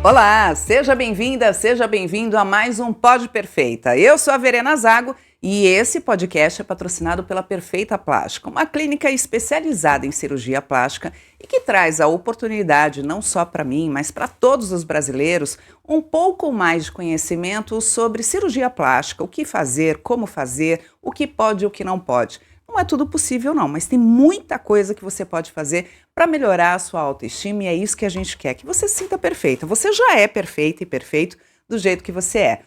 Olá, seja bem-vinda, seja bem-vindo a mais um Pod Perfeita. Eu sou a Verena Zago e esse podcast é patrocinado pela Perfeita Plástica, uma clínica especializada em cirurgia plástica e que traz a oportunidade, não só para mim, mas para todos os brasileiros, um pouco mais de conhecimento sobre cirurgia plástica, o que fazer, como fazer, o que pode e o que não pode. Não é tudo possível não, mas tem muita coisa que você pode fazer para melhorar a sua autoestima e é isso que a gente quer, que você se sinta perfeita. Você já é perfeita e perfeito do jeito que você é.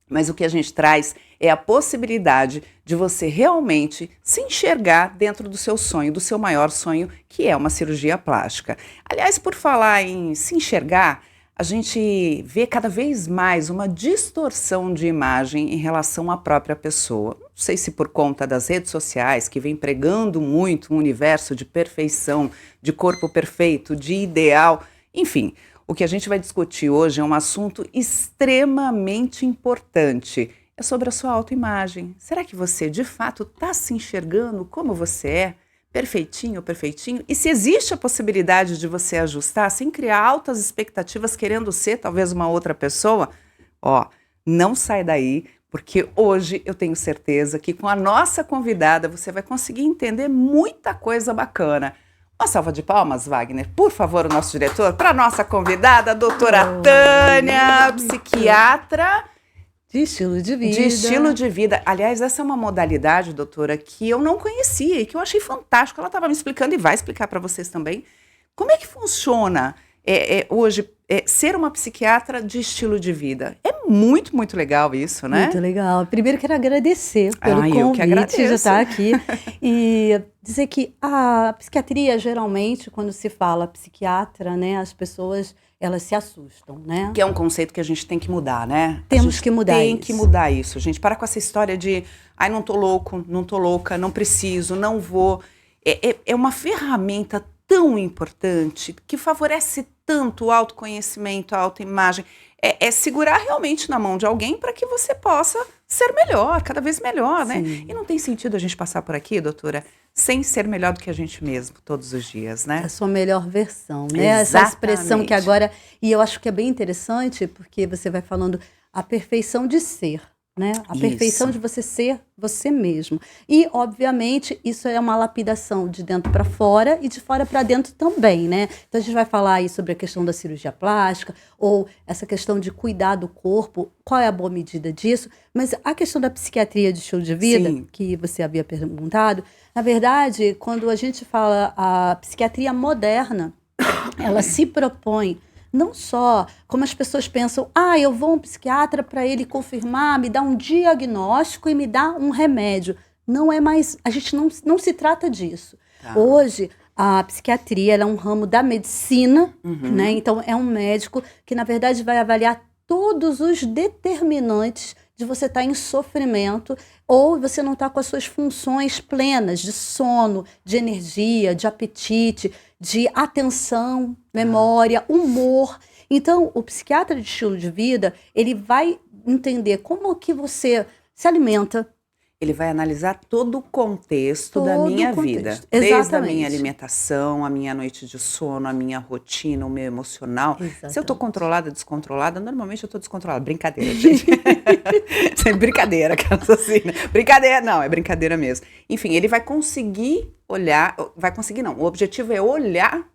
Mas o que a gente traz é a possibilidade de você realmente se enxergar dentro do seu sonho, do seu maior sonho, que é uma cirurgia plástica. Aliás, por falar em se enxergar, a gente vê cada vez mais uma distorção de imagem em relação à própria pessoa. Não sei se por conta das redes sociais, que vem pregando muito um universo de perfeição, de corpo perfeito, de ideal, enfim. O que a gente vai discutir hoje é um assunto extremamente importante. É sobre a sua autoimagem. Será que você, de fato, está se enxergando como você é? Perfeitinho, perfeitinho? E se existe a possibilidade de você ajustar sem criar altas expectativas querendo ser talvez uma outra pessoa? Ó, não sai daí, porque hoje eu tenho certeza que com a nossa convidada você vai conseguir entender muita coisa bacana. Uma salva de palmas, Wagner, por favor, o nosso diretor, para a nossa convidada, a doutora Tânia, psiquiatra. De estilo de vida. De estilo de vida. Aliás, essa é uma modalidade, doutora, que eu não conhecia e que eu achei fantástico. Ela estava me explicando e vai explicar para vocês também. Como é que funciona hoje ser uma psiquiatra de estilo de vida? É muito, muito legal isso, né? Muito legal. Primeiro quero agradecer pelo convite de estar aqui e dizer que a psiquiatria, geralmente, quando se fala psiquiatra, né, as pessoas elas se assustam, né? Que é um conceito que a gente tem que mudar, né? Temos que mudar isso. Tem que mudar isso, gente. Para com essa história de, ai, não tô louco, não tô louca, não preciso, não vou. É uma ferramenta tão importante que favorece tanto o autoconhecimento, a autoimagem. É segurar realmente na mão de alguém para que você possa ser melhor, cada vez melhor, né? Sim. E não tem sentido a gente passar por aqui, doutora, sem ser melhor do que a gente mesmo, todos os dias, né? A sua melhor versão, né? Exatamente. Essa expressão que agora... E eu acho que é bem interessante, porque você vai falando a perfeição de ser, né? A perfeição de você ser você mesmo. E, obviamente, isso é uma lapidação de dentro para fora e de fora para dentro também, né? Então, a gente vai falar aí sobre a questão da cirurgia plástica ou essa questão de cuidar do corpo, qual é a boa medida disso. Mas a questão da psiquiatria de estilo de vida, Sim, que você havia perguntado, na verdade, quando a gente fala a psiquiatria moderna, ela se propõe não só como as pessoas pensam, eu vou a um psiquiatra para ele confirmar, me dar um diagnóstico e me dar um remédio. Não é mais, a gente não se trata disso. Tá. Hoje, a psiquiatria ela é um ramo da medicina, né? Então é um médico que, na verdade, vai avaliar todos os determinantes de você estar em sofrimento ou você não estar com as suas funções plenas de sono, de energia, de apetite, de atenção, memória, humor. Então, o psiquiatra de estilo de vida, ele vai entender como que você se alimenta. Ele vai analisar todo o contexto da minha vida. Exatamente. Desde a minha alimentação, a minha noite de sono, a minha rotina, o meu emocional. Exatamente. Se eu tô controlada, descontrolada, normalmente eu tô descontrolada. Brincadeira, gente. Brincadeira, assassina. Brincadeira, não, é brincadeira mesmo. Enfim, ele vai conseguir olhar, vai conseguir não, o objetivo é olhar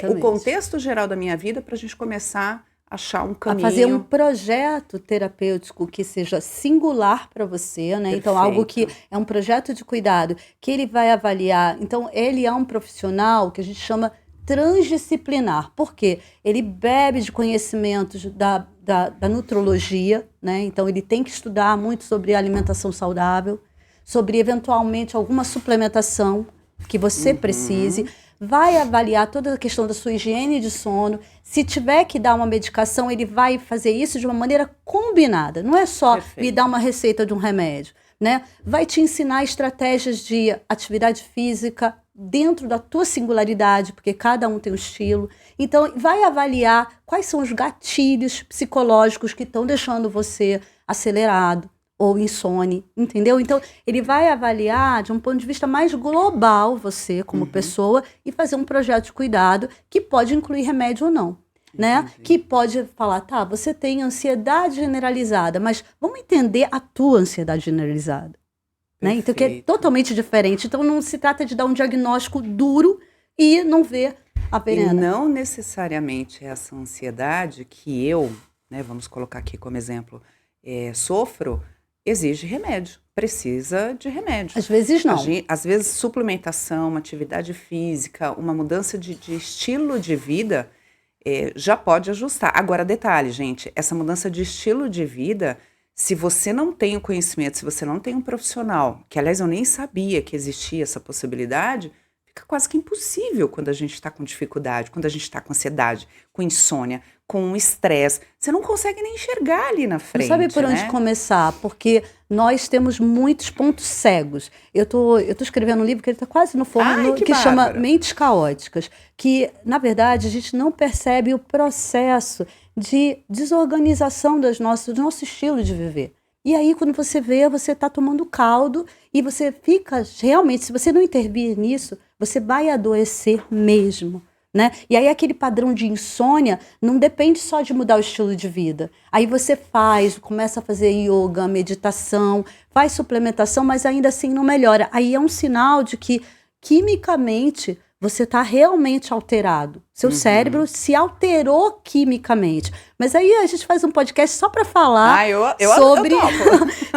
o contexto geral da minha vida pra gente começar achar um caminho. A fazer um projeto terapêutico que seja singular para você, né? Perfeito. Então, algo que é um projeto de cuidado, que ele vai avaliar. Então, ele é um profissional que a gente chama transdisciplinar. Por quê? Ele bebe de conhecimentos da nutrologia, né? Então, ele tem que estudar muito sobre alimentação saudável, sobre, eventualmente, alguma suplementação que você precise. Vai avaliar toda a questão da sua higiene de sono. Se tiver que dar uma medicação, ele vai fazer isso de uma maneira combinada. Não é só me dar uma receita de um remédio, né? Vai te ensinar estratégias de atividade física dentro da tua singularidade, porque cada um tem um estilo. Então, vai avaliar quais são os gatilhos psicológicos que estão deixando você acelerado ou insone, entendeu? Então, ele vai avaliar de um ponto de vista mais global você como pessoa e fazer um projeto de cuidado que pode incluir remédio ou não. né? Entendi. Que pode falar, tá, você tem ansiedade generalizada, mas vamos entender a tua ansiedade generalizada. Né? Então, que é Perfeito. totalmente diferente. Então, não se trata de dar um diagnóstico duro e não ver a E Verena. não necessariamente essa ansiedade que eu, né, vamos colocar aqui como exemplo, sofro, exige remédio, precisa de remédio. Às vezes não. Às vezes suplementação, uma atividade física, uma mudança de estilo de vida já pode ajustar. Agora, detalhe, gente, essa mudança de estilo de vida, se você não tem o conhecimento, se você não tem um profissional, que aliás eu nem sabia que existia essa possibilidade, fica quase que impossível quando a gente está com dificuldade, quando a gente está com ansiedade, com insônia, com estresse. Você não consegue nem enxergar ali na frente. Não sabe por onde começar, porque nós temos muitos pontos cegos. Eu tô escrevendo um livro que ele está quase no forno, que chama Mentes Caóticas, que, na verdade, a gente não percebe o processo de desorganização do nosso estilo de viver. E aí, quando você vê, você está tomando caldo e você fica, realmente, se você não intervir nisso, você vai adoecer mesmo. Né? E aí aquele padrão de insônia não depende só de mudar o estilo de vida. Aí você começa a fazer yoga, meditação, faz suplementação, mas ainda assim não melhora. Aí é um sinal de que, quimicamente, você está realmente alterado. Seu cérebro se alterou quimicamente. Mas aí a gente faz um podcast só para falar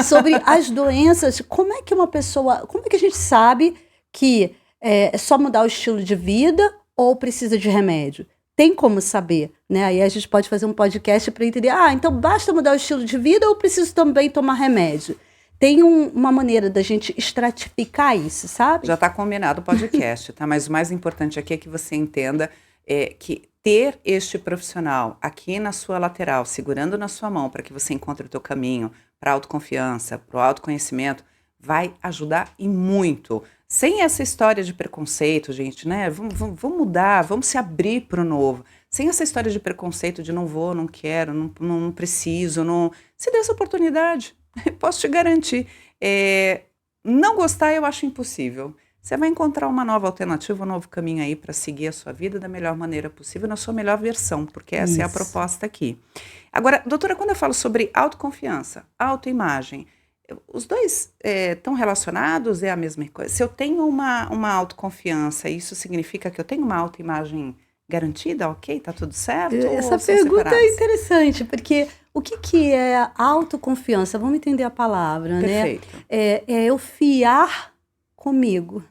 sobre as doenças. Como é que a gente sabe que é só mudar o estilo de vida ou precisa de remédio? Tem como saber, né? Aí a gente pode fazer um podcast para entender, então basta mudar o estilo de vida ou preciso também tomar remédio? Tem uma maneira da gente estratificar isso, sabe? Já está combinado o podcast, tá? Mas o mais importante aqui é que você entenda que ter este profissional aqui na sua lateral, segurando na sua mão para que você encontre o teu caminho para a autoconfiança, para o autoconhecimento, vai ajudar e muito. Sem essa história de preconceito, gente, né? Vamos mudar, vamos se abrir para o novo. Sem essa história de preconceito de não vou, não quero, não preciso, não... Se dê essa oportunidade, posso te garantir. Não gostar eu acho impossível. Você vai encontrar uma nova alternativa, um novo caminho aí para seguir a sua vida da melhor maneira possível, na sua melhor versão, porque essa é a proposta aqui. Agora, doutora, quando eu falo sobre autoconfiança, autoimagem, os dois estão relacionados? É a mesma coisa? Se eu tenho uma autoconfiança, isso significa que eu tenho uma autoimagem garantida? Ok? Tá tudo certo? Essa pergunta é interessante, porque o que é autoconfiança? Vamos entender a palavra, Perfeito. Né? É eu fiar comigo.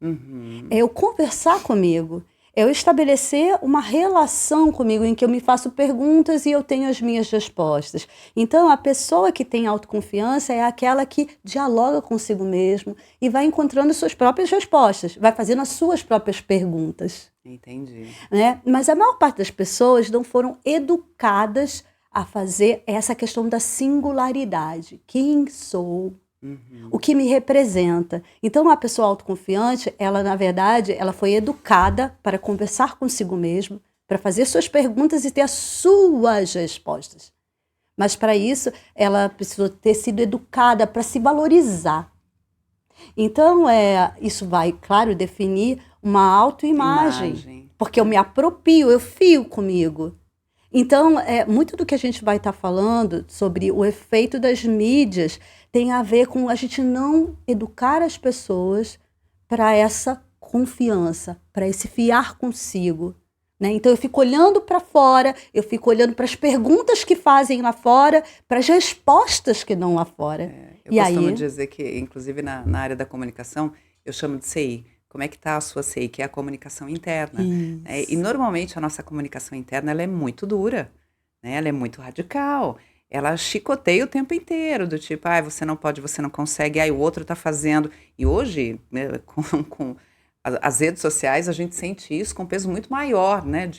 Uhum. É eu conversar comigo. É eu estabelecer uma relação comigo em que eu me faço perguntas e eu tenho as minhas respostas. Então, a pessoa que tem autoconfiança é aquela que dialoga consigo mesmo e vai encontrando suas próprias respostas, vai fazendo as suas próprias perguntas. Entendi. Né? Mas a maior parte das pessoas não foram educadas a fazer essa questão da singularidade. Quem sou? O que me representa. Então, a pessoa autoconfiante, ela, na verdade, ela foi educada para conversar consigo mesmo, para fazer suas perguntas e ter as suas respostas. Mas, para isso, ela precisou ter sido educada para se valorizar. Então, isso vai, claro, definir uma autoimagem. Porque eu me aproprio, eu fio comigo. Então, muito do que a gente vai estar falando sobre o efeito das mídias tem a ver com a gente não educar as pessoas para essa confiança, para esse fiar consigo. Né? Então, eu fico olhando para fora, eu fico olhando para as perguntas que fazem lá fora, para as respostas que dão lá fora. Eu costumo dizer que, inclusive na área da comunicação, eu chamo de CI. Como é que está a sua CI, que é a comunicação interna. E normalmente a nossa comunicação interna ela é muito dura, né? Ela é muito radical. Ela chicoteia o tempo inteiro, do tipo, você não pode, você não consegue, o outro está fazendo. E hoje, né, com as redes sociais, a gente sente isso com um peso muito maior, né?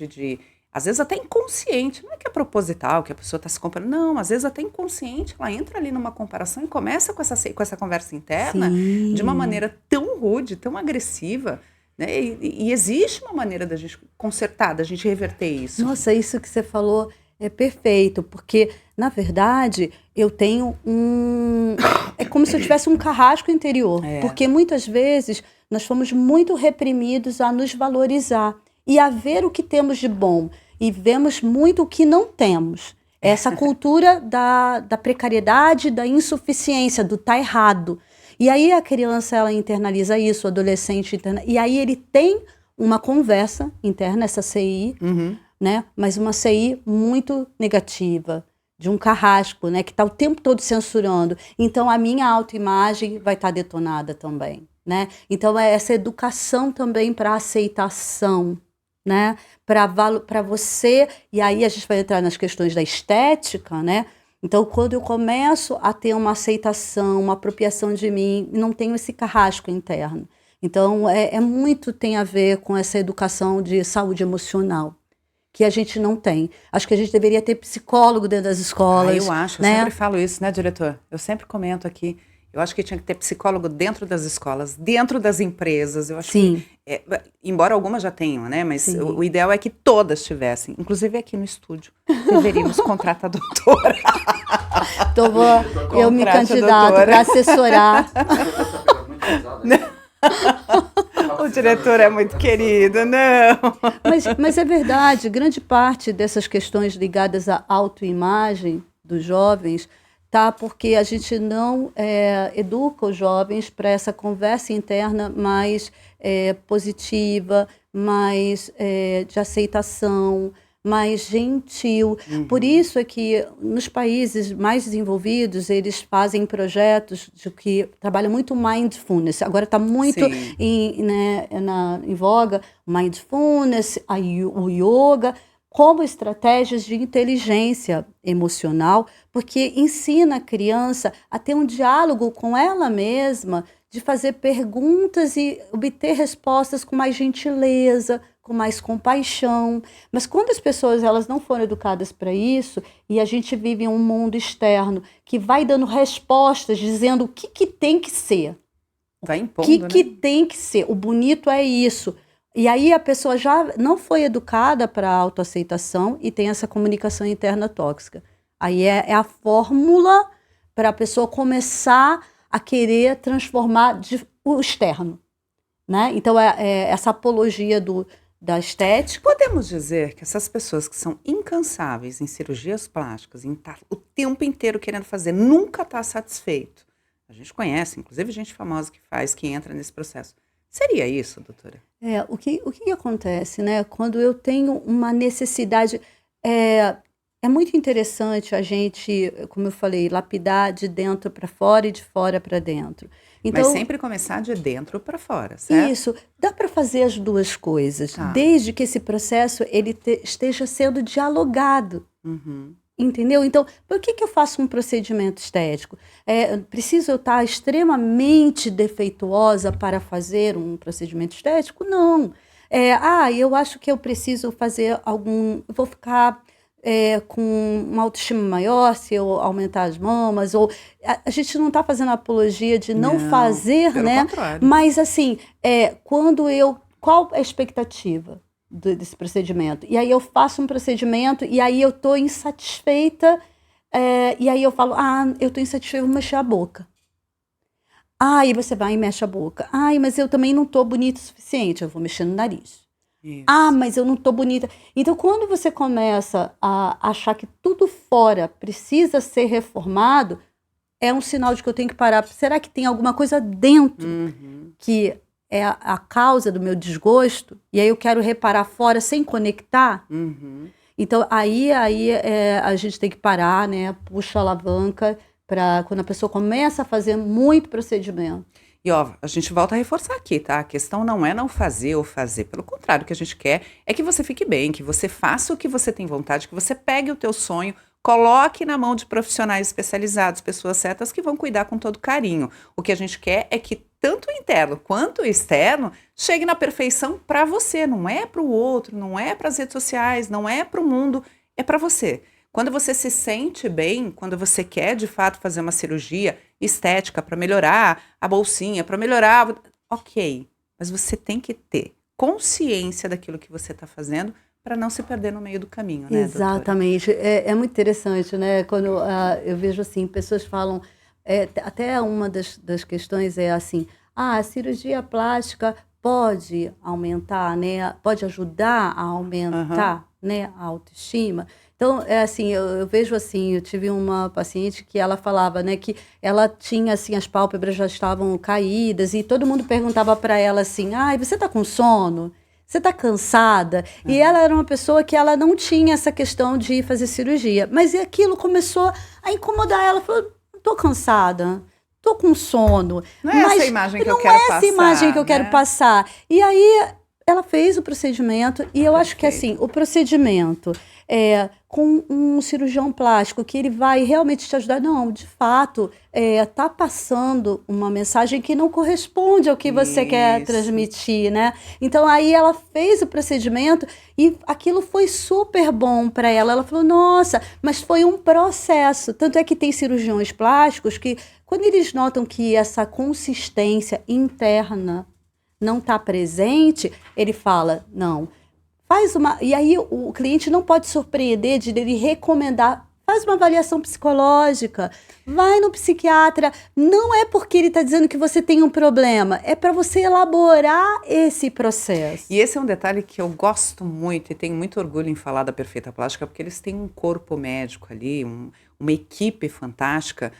Às vezes até inconsciente, não é que é proposital, que a pessoa está se comparando, não, às vezes até inconsciente, ela entra ali numa comparação e começa com essa conversa interna de uma maneira tão rude, tão agressiva, né? E existe uma maneira da gente consertar, da gente reverter isso. Nossa, isso que você falou é perfeito, porque, na verdade, eu tenho é como se eu tivesse um carrasco interior, porque muitas vezes nós fomos muito reprimidos a nos valorizar e a ver o que temos de bom. e vemos muito o que não temos. Essa cultura da precariedade, da insuficiência, do tá errado. E aí a criança, ela internaliza isso, o adolescente e aí ele tem uma conversa interna, essa CI, né? Mas uma CI muito negativa, de um carrasco, né? Que está o tempo todo censurando. Então a minha autoimagem vai estar detonada também, né? Então é essa educação também para aceitação, né? Para você, e aí a gente vai entrar nas questões da estética, né? Então, quando eu começo a ter uma aceitação, uma apropriação de mim, não tenho esse carrasco interno. Então, muito tem a ver com essa educação de saúde emocional, que a gente não tem. Acho que a gente deveria ter psicólogo dentro das escolas. Eu acho, né? Eu sempre falo isso, né, diretor? Eu sempre comento aqui. Eu acho que tinha que ter psicólogo dentro das escolas, dentro das empresas. Eu acho Sim. que, embora algumas já tenham, né? Mas o ideal é que todas tivessem. Inclusive aqui no estúdio. Deveríamos contratar a doutora. Então eu me candidato para assessorar. O diretor é muito querido, não. Mas é verdade, grande parte dessas questões ligadas à autoimagem dos jovens tá porque a gente não educa os jovens para essa conversa interna mais positiva, mais de aceitação, mais gentil. Por isso é que nos países mais desenvolvidos, eles fazem projetos que trabalham muito mindfulness. Agora está muito em voga o mindfulness, o yoga, como estratégias de inteligência emocional, porque ensina a criança a ter um diálogo com ela mesma, de fazer perguntas e obter respostas com mais gentileza, com mais compaixão. Mas quando as pessoas elas não foram educadas para isso, e a gente vive em um mundo externo que vai dando respostas, dizendo o que tem que ser. Vai impondo, o que tem que ser. O bonito é isso. E aí a pessoa já não foi educada para a autoaceitação e tem essa comunicação interna tóxica. Aí é a fórmula para a pessoa começar a querer transformar o externo, né? Então essa apologia da estética. Podemos dizer que essas pessoas que são incansáveis em cirurgias plásticas, em estar o tempo inteiro querendo fazer, nunca está satisfeito. A gente conhece, inclusive gente famosa que entra nesse processo. Seria isso, doutora? O que acontece, né? Quando eu tenho uma necessidade... É muito interessante a gente, como eu falei, lapidar de dentro para fora e de fora para dentro. Então, mas sempre começar de dentro para fora, certo? Isso. Dá para fazer as duas coisas, desde que esse processo esteja sendo dialogado. Entendeu? Então, por que eu faço um procedimento estético? Preciso eu estar extremamente defeituosa para fazer um procedimento estético? Não. Eu acho que eu preciso fazer vou ficar com uma autoestima maior se eu aumentar as mamas, ou a gente não está fazendo apologia de não fazer, pelo né? contrário. Mas assim, qual é a expectativa desse procedimento? E aí eu faço um procedimento e aí eu estou insatisfeita, e aí eu falo, eu estou insatisfeita, vou mexer a boca. E você vai e mexe a boca. Mas eu também não estou bonita o suficiente, eu vou mexer no nariz. Isso. Mas eu não estou bonita. Então, quando você começa a achar que tudo fora precisa ser reformado, é um sinal de que eu tenho que parar. Será que tem alguma coisa dentro que é a causa do meu desgosto? E aí eu quero reparar fora sem conectar? Então, aí a gente tem que parar, né? Puxa a alavanca para quando a pessoa começa a fazer muito procedimento. E a gente volta a reforçar aqui, tá? A questão não é não fazer ou fazer. Pelo contrário, o que a gente quer é que você fique bem, que você faça o que você tem vontade, que você pegue o teu sonho, coloque na mão de profissionais especializados, pessoas certas que vão cuidar com todo carinho. O que a gente quer é que tanto o interno quanto o externo chegue na perfeição para você, não é para o outro, não é para as redes sociais, não é para o mundo, é para você. Quando você se sente bem, quando você quer de fato fazer uma cirurgia estética para melhorar a bolsinha, para melhorar, ok, mas você tem que ter consciência daquilo que você está fazendo para não se perder no meio do caminho, né, Exatamente. É muito interessante, né? Quando eu vejo assim, pessoas falam, até uma das questões é assim, a cirurgia plástica pode aumentar, né? Pode ajudar a aumentar né, a autoestima. Então, assim, eu vejo assim, eu tive uma paciente que ela falava, né, que ela tinha, assim, as pálpebras já estavam caídas e todo mundo perguntava para ela assim, você tá com sono? Você tá cansada? E ela era uma pessoa que ela não tinha essa questão de fazer cirurgia, mas aquilo começou a incomodar ela, falou, tô cansada, tô com sono. Não é essa imagem que eu quero passar. Não é essa imagem que eu quero passar. E aí ela fez o procedimento e eu acho que assim, o procedimento com um cirurgião plástico que ele vai realmente te ajudar, não, de fato, tá passando uma mensagem que não corresponde ao que você quer transmitir, né? Então aí ela fez o procedimento e aquilo foi super bom para ela. Ela falou, nossa, mas foi um processo. Tanto é que tem cirurgiões plásticos que, quando eles notam que essa consistência interna não está presente, ele fala, não, faz uma... E aí o cliente não pode surpreender de ele recomendar, faz uma avaliação psicológica, vai no psiquiatra, não é porque ele está dizendo que você tem um problema, é para você elaborar esse processo. E esse é um detalhe que eu gosto muito e tenho muito orgulho em falar da Perfeita Plástica, porque eles têm um corpo médico ali, uma equipe fantástica,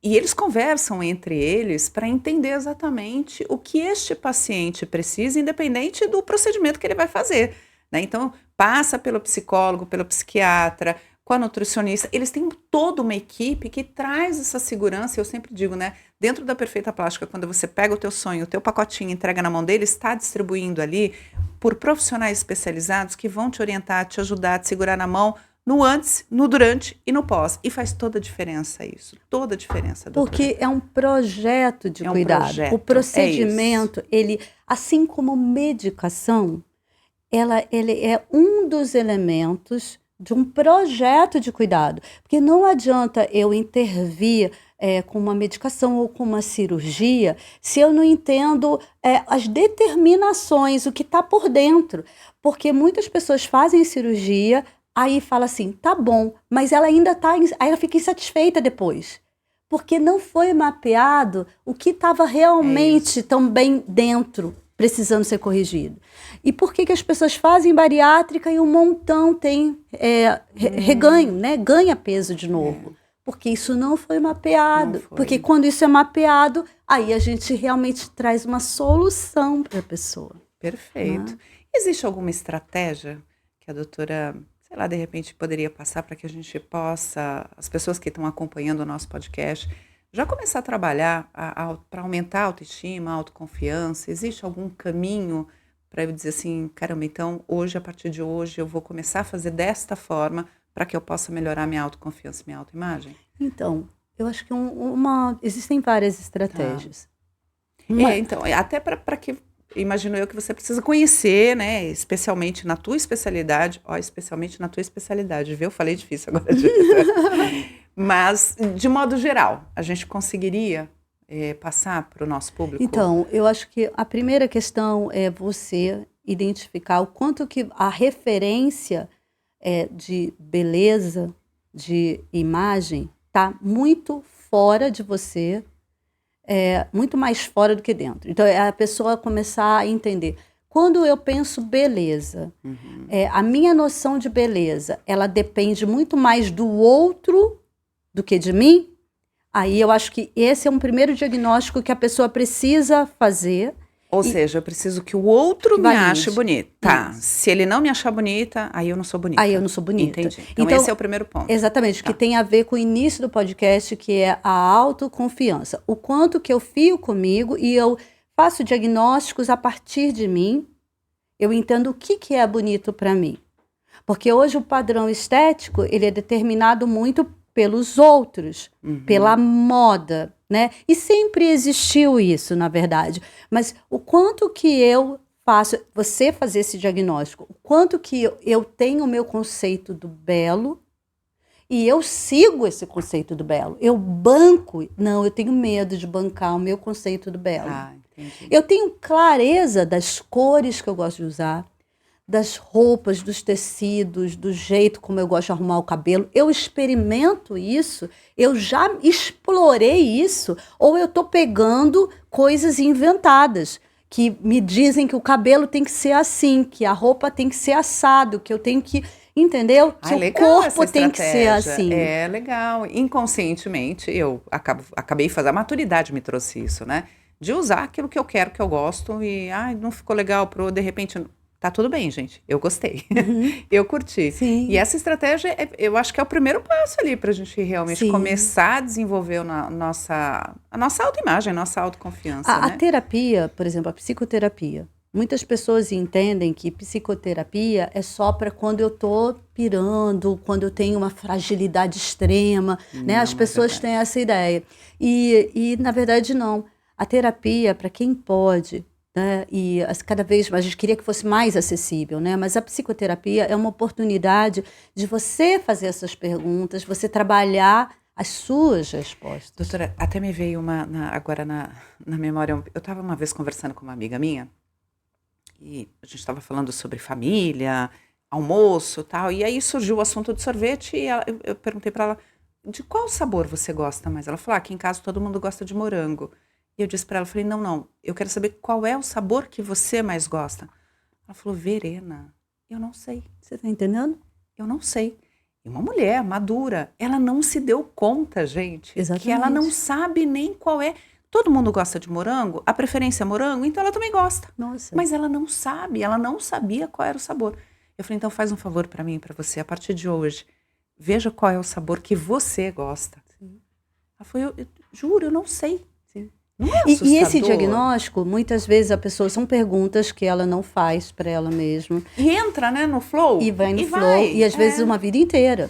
e eles conversam entre eles para entender exatamente o que este paciente precisa, independente do procedimento que ele vai fazer, né? Então, passa pelo psicólogo, pelo psiquiatra, com a nutricionista. Eles têm toda uma equipe que traz essa segurança. Eu sempre digo, né? Dentro da Perfeita Plástica, quando você pega o teu sonho, o teu pacotinho, entrega na mão dele, está distribuindo ali por profissionais especializados que vão te orientar, te ajudar, te segurar na mão, no antes, no durante e no pós. E faz toda a diferença isso. Toda a diferença. Doutora. Porque é um projeto de cuidado. Projeto. O procedimento, ele, assim como medicação, ele é um dos elementos de um projeto de cuidado. Porque não adianta eu intervir com uma medicação ou com uma cirurgia se eu não entendo as determinações, o que está por dentro. Porque muitas pessoas fazem cirurgia, aí fala assim, tá bom, mas ela ainda tá, aí ela fica insatisfeita depois. Porque não foi mapeado o que estava realmente também dentro, precisando ser corrigido. E por que as pessoas fazem bariátrica e um montão tem reganho, né? Ganha peso de novo? Porque isso não foi mapeado. Não foi. Porque quando isso é mapeado, aí a gente realmente traz uma solução para a pessoa. Perfeito. Existe alguma estratégia que a doutora, sei lá, de repente poderia passar para que a gente possa, as pessoas que estão acompanhando o nosso podcast, já começar a trabalhar para aumentar a autoestima, a autoconfiança? Existe algum caminho para eu dizer assim, caramba, então hoje, a partir de hoje, eu vou começar a fazer desta forma para que eu possa melhorar minha autoconfiança, minha autoimagem? Então, eu acho que existem várias estratégias. Então, até para que, imagino eu que você precisa conhecer, né, especialmente na tua especialidade, viu? Eu falei difícil agora. Mas, de modo geral, a gente conseguiria passar para o nosso público? Então, eu acho que a primeira questão é você identificar o quanto que a referência de beleza, de imagem, está muito fora de você, muito mais fora do que dentro. Então, é a pessoa começar a entender. Quando eu penso beleza, a minha noção de beleza, ela depende muito mais do outro do que de mim. Aí eu acho que esse é um primeiro diagnóstico que a pessoa precisa fazer. Ou seja, eu preciso que o outro me ache bonita. Tá, se ele não me achar bonita, aí eu não sou bonita. Aí eu não sou bonita. Entendi. Então esse é o primeiro ponto. Exatamente, que tem a ver com o início do podcast, que é a autoconfiança. O quanto que eu fio comigo e eu faço diagnósticos a partir de mim, eu entendo o que é bonito para mim. Porque hoje o padrão estético, ele é determinado muito pelos outros, pela moda, né? E sempre existiu isso, na verdade. Mas o quanto que eu faço, você fazer esse diagnóstico, o quanto que eu tenho o meu conceito do belo e eu sigo esse conceito do belo. Eu banco, não, eu tenho medo de bancar o meu conceito do belo. Entendi. Eu tenho clareza das cores que eu gosto de usar, das roupas, dos tecidos, do jeito como eu gosto de arrumar o cabelo. Eu experimento isso, eu já explorei isso, ou eu estou pegando coisas inventadas. que me dizem que o cabelo tem que ser assim, que a roupa tem que ser assado, que eu tenho que, entendeu? Que o corpo tem que ser assim. É legal. Inconscientemente, eu acabei fazendo, a maturidade me trouxe isso, né? De usar aquilo que eu quero, que eu gosto, e não ficou legal, de repente, tá tudo bem, gente, eu gostei, eu curti. Sim. E essa estratégia, eu acho que é o primeiro passo ali pra gente realmente começar a desenvolver a nossa autoimagem, a nossa autoconfiança, né? A terapia, por exemplo, a psicoterapia, muitas pessoas entendem que psicoterapia é só para quando eu tô pirando, quando eu tenho uma fragilidade extrema, né? As pessoas têm essa ideia. E na verdade, não. A terapia, para quem pode, né? E cada vez mais, a gente queria que fosse mais acessível, né? Mas a psicoterapia é uma oportunidade de você fazer essas perguntas, você trabalhar as suas respostas. Doutora, até me veio agora na memória, eu estava uma vez conversando com uma amiga minha, e a gente estava falando sobre família, almoço e tal, e aí surgiu o assunto de sorvete, e eu perguntei para ela, de qual sabor você gosta mais? Ela falou, aqui em casa todo mundo gosta de morango. E eu disse para ela, falei, não, eu quero saber qual é o sabor que você mais gosta. Ela falou, Verena, eu não sei. Você tá entendendo? Eu não sei. E uma mulher madura, ela não se deu conta, gente, Exatamente. que ela não sabe nem qual é. Todo mundo gosta de morango, a preferência é morango, então ela também gosta. Nossa. Mas ela não sabe, ela não sabia qual era o sabor. Eu falei, então faz um favor para mim, para você, a partir de hoje, veja qual é o sabor que você gosta. Sim. Ela falou, eu juro, eu não sei. Sim. Não é assustador? E esse diagnóstico, muitas vezes são perguntas que ela não faz para ela mesma. E entra, né, no flow. E vai no flow, e às vezes uma vida inteira.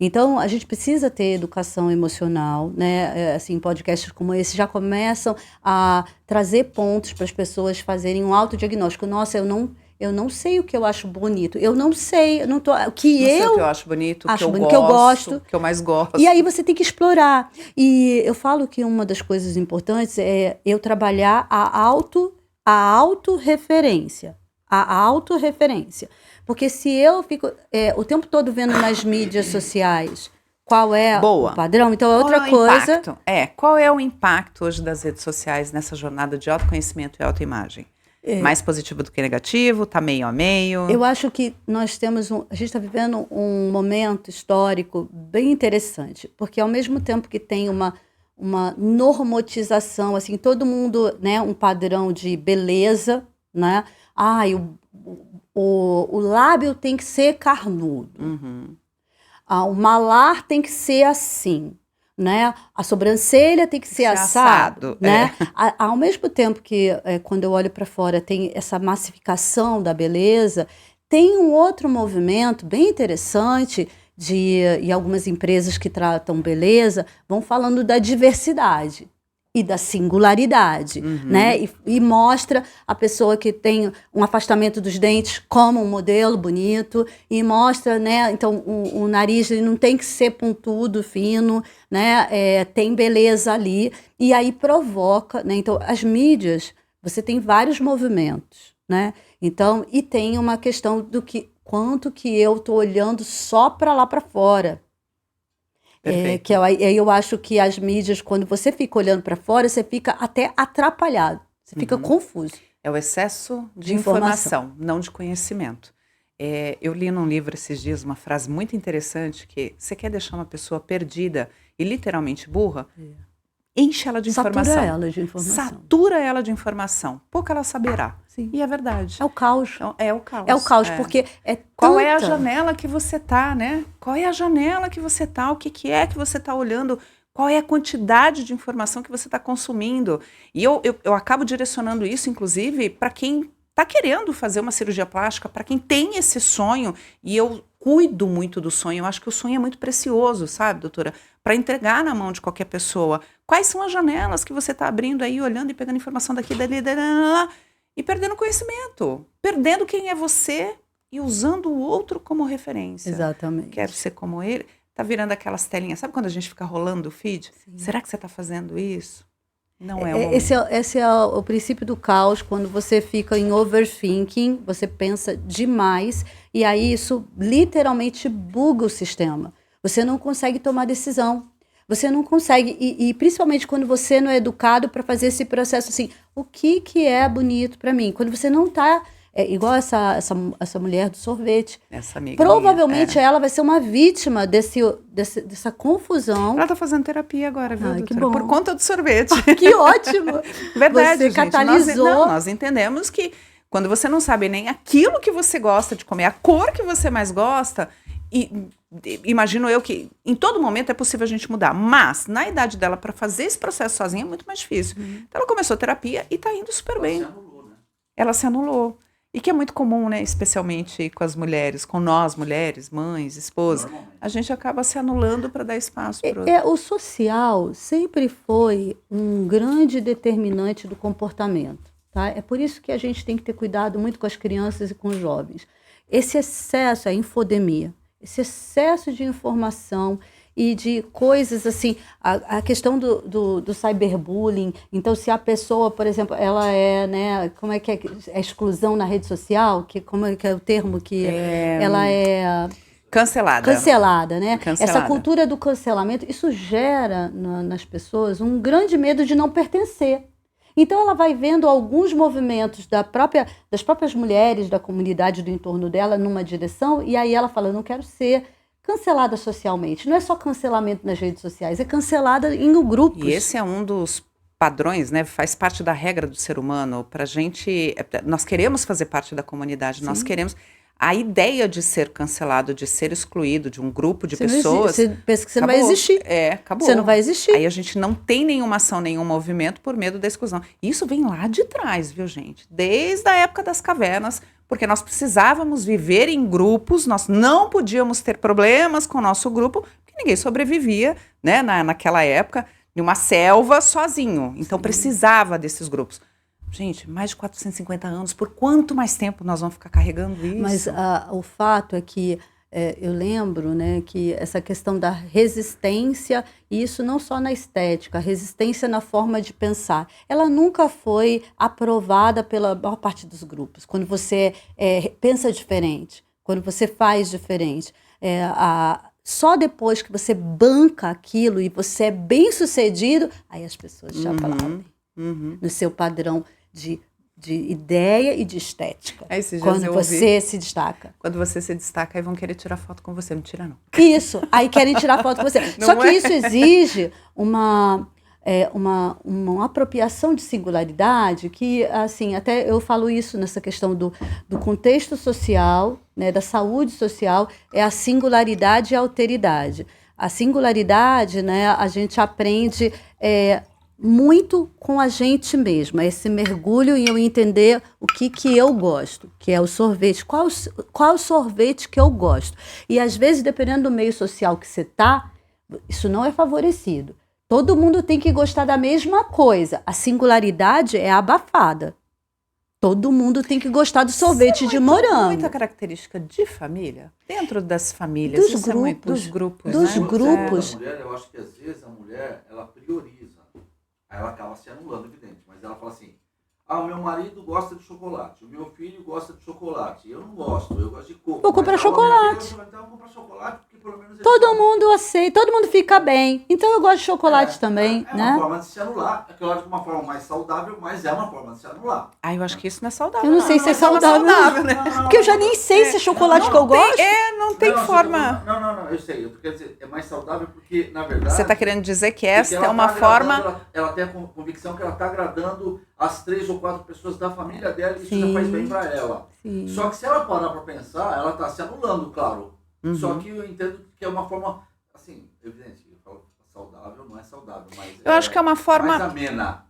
Então, a gente precisa ter educação emocional, né? Assim, podcasts como esse já começam a trazer pontos para as pessoas fazerem um autodiagnóstico. Nossa, eu não sei o que eu acho bonito. Eu não sei, eu não tô, o que não sei eu o que eu acho bonito, acho o bonito, que eu gosto, que eu mais gosto. E aí você tem que explorar. E eu falo que uma das coisas importantes é eu trabalhar a autorreferência. A autorreferência. Porque se eu fico o tempo todo vendo nas mídias sociais qual é o padrão, então é outra coisa. Impacto? Qual é o impacto hoje das redes sociais nessa jornada de autoconhecimento e autoimagem? Mais positivo do que negativo? Tá meio a meio? Eu acho que nós temos a gente está vivendo um momento histórico bem interessante, porque ao mesmo tempo que tem uma normotização, assim, todo mundo, né, um padrão de beleza, né? O lábio tem que ser carnudo. O malar tem que ser assim, né? A sobrancelha tem que ser assado, né? Ao mesmo tempo que, quando eu olho para fora, tem essa massificação da beleza, tem um outro movimento bem interessante e algumas empresas que tratam beleza vão falando da diversidade e da singularidade, né? E mostra a pessoa que tem um afastamento dos dentes como um modelo bonito, e mostra, né? Então, o nariz ele não tem que ser pontudo, fino, né? Tem beleza ali, e aí provoca, né? Então, as mídias, você tem vários movimentos, né? Então, e tem uma questão do quanto que eu tô olhando só para lá para fora. Eu acho que as mídias, quando você fica olhando para fora, você fica até atrapalhado, você fica confuso. É o excesso de informação, não de conhecimento. Eu li num livro esses dias uma frase muito interessante, que você quer deixar uma pessoa perdida e literalmente burra, enche ela de informação. Satura ela de informação. Satura ela de informação. Pouco ela saberá. Sim. E é verdade. É o caos. É o caos. É o caos, porque Qual é a janela que você tá, né? Qual é a janela que você tá? O que é que você tá olhando? Qual é a quantidade de informação que você está consumindo? E eu acabo direcionando isso, inclusive, para quem está querendo fazer uma cirurgia plástica, para quem tem esse sonho, e eu cuido muito do sonho. Eu acho que o sonho é muito precioso, sabe, doutora? Para entregar na mão de qualquer pessoa. Quais são as janelas que você está abrindo aí, olhando e pegando informação daqui, dali, e perdendo conhecimento, perdendo quem é você e usando o outro como referência. Exatamente. Quero ser como ele. Tá virando aquelas telinhas. Sabe quando a gente fica rolando o feed? Sim. Será que você está fazendo isso? Não é o momento. Esse é o princípio do caos, quando você fica em overthinking, você pensa demais, e aí isso literalmente buga o sistema. Você não consegue tomar decisão. Você não consegue, e principalmente quando você não é educado para fazer esse processo assim, o que é bonito para mim? Quando você não está, igual essa mulher do sorvete, Essa amiga provavelmente minha, ela vai ser uma vítima dessa confusão. Ela tá fazendo terapia agora, viu, Ai, que doutora? bom. Por conta do sorvete. Que ótimo! Verdade, Você gente. catalisou. Nós entendemos que quando você não sabe nem aquilo que você gosta de comer, a cor que você mais gosta, imagino eu que em todo momento é possível a gente mudar, mas na idade dela, para fazer esse processo sozinha é muito mais difícil. Então ela começou a terapia e tá indo super bem. Se anulou, né? Ela se anulou. E que é muito comum, né? Especialmente com as mulheres, com nós mulheres, mães, esposas. Normalmente. A gente acaba se anulando para dar espaço para outro. O social sempre foi um grande determinante do comportamento. Tá? É por isso que a gente tem que ter cuidado muito com as crianças e com os jovens. Esse excesso, a infodemia, esse excesso de informação e de coisas assim, a questão do cyberbullying. Então, se a pessoa, por exemplo, ela é, né, como é que é a exclusão na rede social, como é que é o termo que ela é cancelada, né? Cancelada. Essa cultura do cancelamento, isso gera nas pessoas um grande medo de não pertencer. Então ela vai vendo alguns movimentos das próprias mulheres da comunidade do entorno dela numa direção, e aí ela fala, eu não quero ser cancelada socialmente. Não é só cancelamento nas redes sociais, é cancelada em grupos. E esse é um dos padrões, né? Faz parte da regra do ser humano. Pra gente, nós queremos fazer parte da comunidade, nós queremos. A ideia de ser cancelado, de ser excluído de um grupo de pessoas. Você pensa que você acabou. não vai existir. Acabou. Você não vai existir. Aí a gente não tem nenhuma ação, nenhum movimento por medo da exclusão. Isso vem lá de trás, viu, gente? Desde a época das cavernas, porque nós precisávamos viver em grupos, nós não podíamos ter problemas com o nosso grupo, porque ninguém sobrevivia, né, naquela época, em uma selva sozinho. Então precisava desses grupos. Gente, mais de 450 anos, por quanto mais tempo nós vamos ficar carregando isso? Mas o fato é que eu lembro, né, que essa questão da resistência, e isso não só na estética, a resistência na forma de pensar, ela nunca foi aprovada pela maior parte dos grupos. Quando você pensa diferente, quando você faz diferente, só depois que você banca aquilo e você é bem sucedido, aí as pessoas já falaram no seu padrão de ideia e de estética. Quando você se destaca. Quando você se destaca, aí vão querer tirar foto com você. Não tira, não. Isso, aí querem tirar foto com você. Só que isso exige uma apropriação de singularidade que, assim, até eu falo isso nessa questão do contexto social, né, da saúde social, é a singularidade e a alteridade. A singularidade, né, a gente aprende muito com a gente mesma, esse mergulho em eu entender o que eu gosto, que é o sorvete. Qual o sorvete que eu gosto? E às vezes, dependendo do meio social que você está, isso não é favorecido. Todo mundo tem que gostar da mesma coisa. A singularidade é abafada. Todo mundo tem que gostar do sorvete de morango. Muita característica de família, dentro das famílias. Dos grupos. Dos grupos. A mulher, eu acho que às vezes a mulher, ela prioriza. Aí ela acaba se anulando, evidente. Mas ela fala assim, o meu marido gosta de chocolate, o meu filho gosta de chocolate, eu não gosto, eu gosto de coco. Vou comprar chocolate. Então eu vou comprar chocolate, porque pelo menos... Todo mundo aceita, todo mundo fica bem. Então eu gosto de chocolate também, é né? uma forma de se anular. É claro que de uma forma mais saudável, mas é uma forma de se anular. Eu acho que isso não é saudável. Eu não sei se é saudável, né? Porque eu já nem sei se é chocolate que eu gosto. Não tem forma. Não, eu sei. Eu quero dizer, é mais saudável porque, na verdade... Você está querendo dizer que esta ela é uma forma... Ela tem a convicção que ela está agradando as 3 ou 4 pessoas da família dela e isso Sim. já faz bem para ela. Sim. Só que se ela parar para pensar, ela está se anulando, claro. Só que eu entendo que é uma forma, assim, evidente, eu falo saudável, não é saudável, mas Eu acho que é uma forma... mais amena.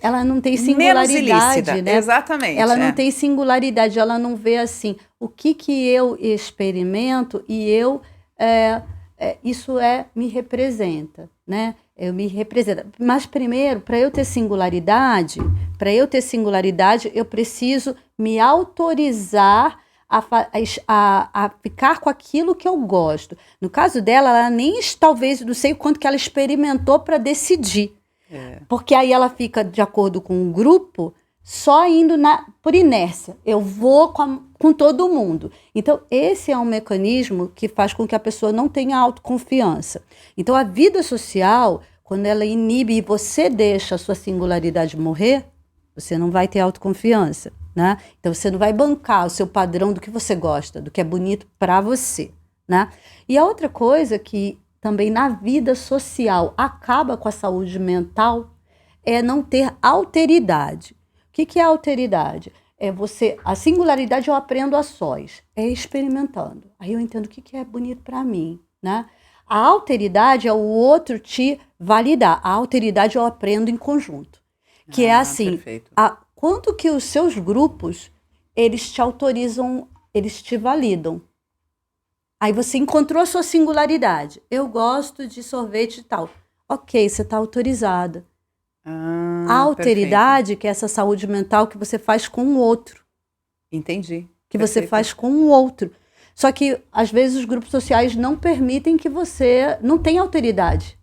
Ela não tem menos singularidade, ilícita. né? Exatamente. Ela não tem singularidade, ela não vê assim, o que eu experimento e isso me representa, né? Eu me represento. Mas primeiro, para eu ter singularidade, eu preciso me autorizar a ficar com aquilo que eu gosto. No caso dela, ela nem, talvez, não sei o quanto que ela experimentou para decidir. Porque aí ela fica de acordo com o grupo, só indo por inércia. Eu vou com todo mundo. Então, esse é um mecanismo que faz com que a pessoa não tenha autoconfiança. Então, a vida social, quando ela inibe e você deixa a sua singularidade morrer, você não vai ter autoconfiança, né? Então, você não vai bancar o seu padrão do que você gosta, do que é bonito para você, né? E a outra coisa que também na vida social acaba com a saúde mental é não ter alteridade. O que é alteridade? É você, a singularidade eu aprendo a sós, é experimentando. Aí eu entendo o que é bonito para mim, né? A alteridade é o outro te validar. A alteridade eu aprendo em conjunto. Que é assim, quanto que os seus grupos, eles te autorizam, eles te validam. Aí você encontrou a sua singularidade. Eu gosto de sorvete e tal. Ok, você está autorizada. A alteridade, que é essa saúde mental que você faz com o outro. Entendi. Que você faz com o outro. Só que, às vezes, os grupos sociais não permitem que você... Não tenha alteridade.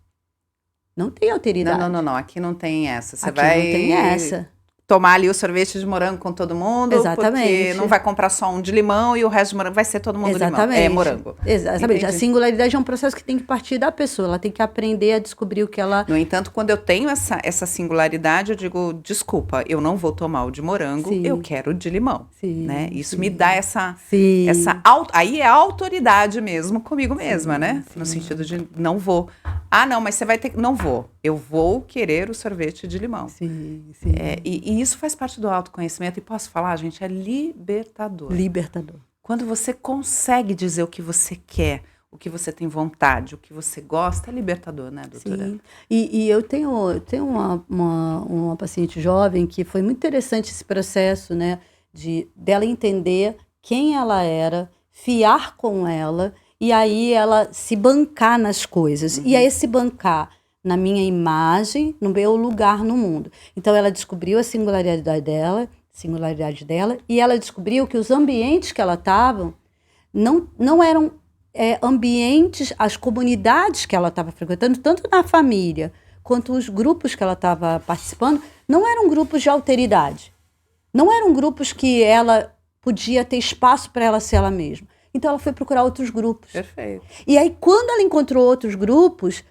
Não tem alteridade. Não. Aqui não tem essa. Você Aqui vai não tem essa. tomar ali o sorvete de morango com todo mundo. Exatamente. Porque não vai comprar só um de limão e o resto de morango vai ser todo mundo Exatamente. limão. É morango. Exatamente. Entendi. A singularidade é um processo que tem que partir da pessoa. Ela tem que aprender a descobrir o que ela... No entanto, quando eu tenho essa singularidade, eu digo, desculpa, eu não vou tomar o de morango, Sim. eu quero o de limão. Sim, Né? Isso sim. me dá essa aí é a autoridade mesmo comigo mesma, né? Sim. No sentido de não vou. Ah, não, mas você vai ter que... Não vou. Eu vou querer o sorvete de limão. Sim. E isso faz parte do autoconhecimento. E posso falar, gente, é libertador. Libertador. Quando você consegue dizer o que você quer, o que você tem vontade, o que você gosta, é libertador, né, doutora? Sim. E eu tenho uma paciente jovem que foi muito interessante esse processo, né, dela entender quem ela era, fiar com ela, e aí ela se bancar nas coisas. E aí se bancar na minha imagem, no meu lugar no mundo. Então ela descobriu a singularidade dela, e ela descobriu que os ambientes que ela estava não eram ambientes, as comunidades que ela estava frequentando, tanto na família quanto os grupos que ela estava participando, não eram grupos de alteridade. Não eram grupos que ela podia ter espaço para ela ser ela mesma. Então ela foi procurar outros grupos. Perfeito. E aí quando ela encontrou outros grupos,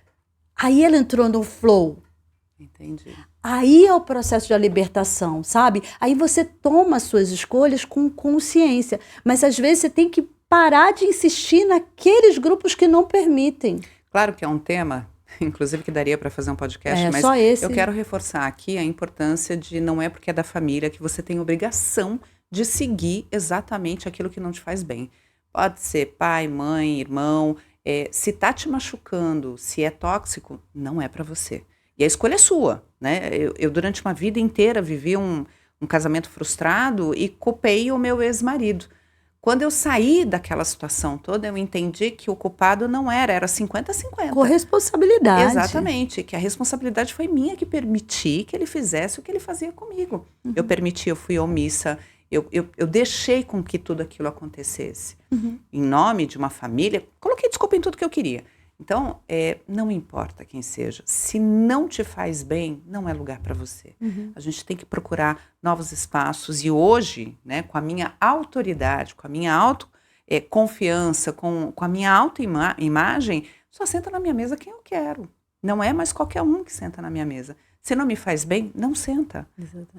aí ela entrou no flow. Entendi. Aí é o processo da libertação, sabe? Aí você toma as suas escolhas com consciência. Mas às vezes você tem que parar de insistir naqueles grupos que não permitem. Claro que é um tema, inclusive, que daria para fazer um podcast, mas só esse. Eu quero reforçar aqui a importância de não é porque é da família que você tem obrigação de seguir exatamente aquilo que não te faz bem. Pode ser pai, mãe, irmão. Se tá te machucando, se é tóxico, não é para você. E a escolha é sua, né? Eu durante uma vida inteira vivi um casamento frustrado e culpei o meu ex-marido. Quando eu saí daquela situação toda, eu entendi que o culpado não era 50-50. Corresponsabilidade. Exatamente, que a responsabilidade foi minha que permiti que ele fizesse o que ele fazia comigo. Uhum. Eu permiti, eu fui omissa, eu deixei com que tudo aquilo acontecesse. Uhum. Em nome de uma família, coloquei desculpa em tudo que eu queria. Então, não importa quem seja, se não te faz bem, não é lugar para você. Uhum. A gente tem que procurar novos espaços e hoje, né, com a minha autoridade, com a minha autoconfiança, com a minha autoimagem, só senta na minha mesa quem eu quero. Não é mais qualquer um que senta na minha mesa. Se não me faz bem, não senta.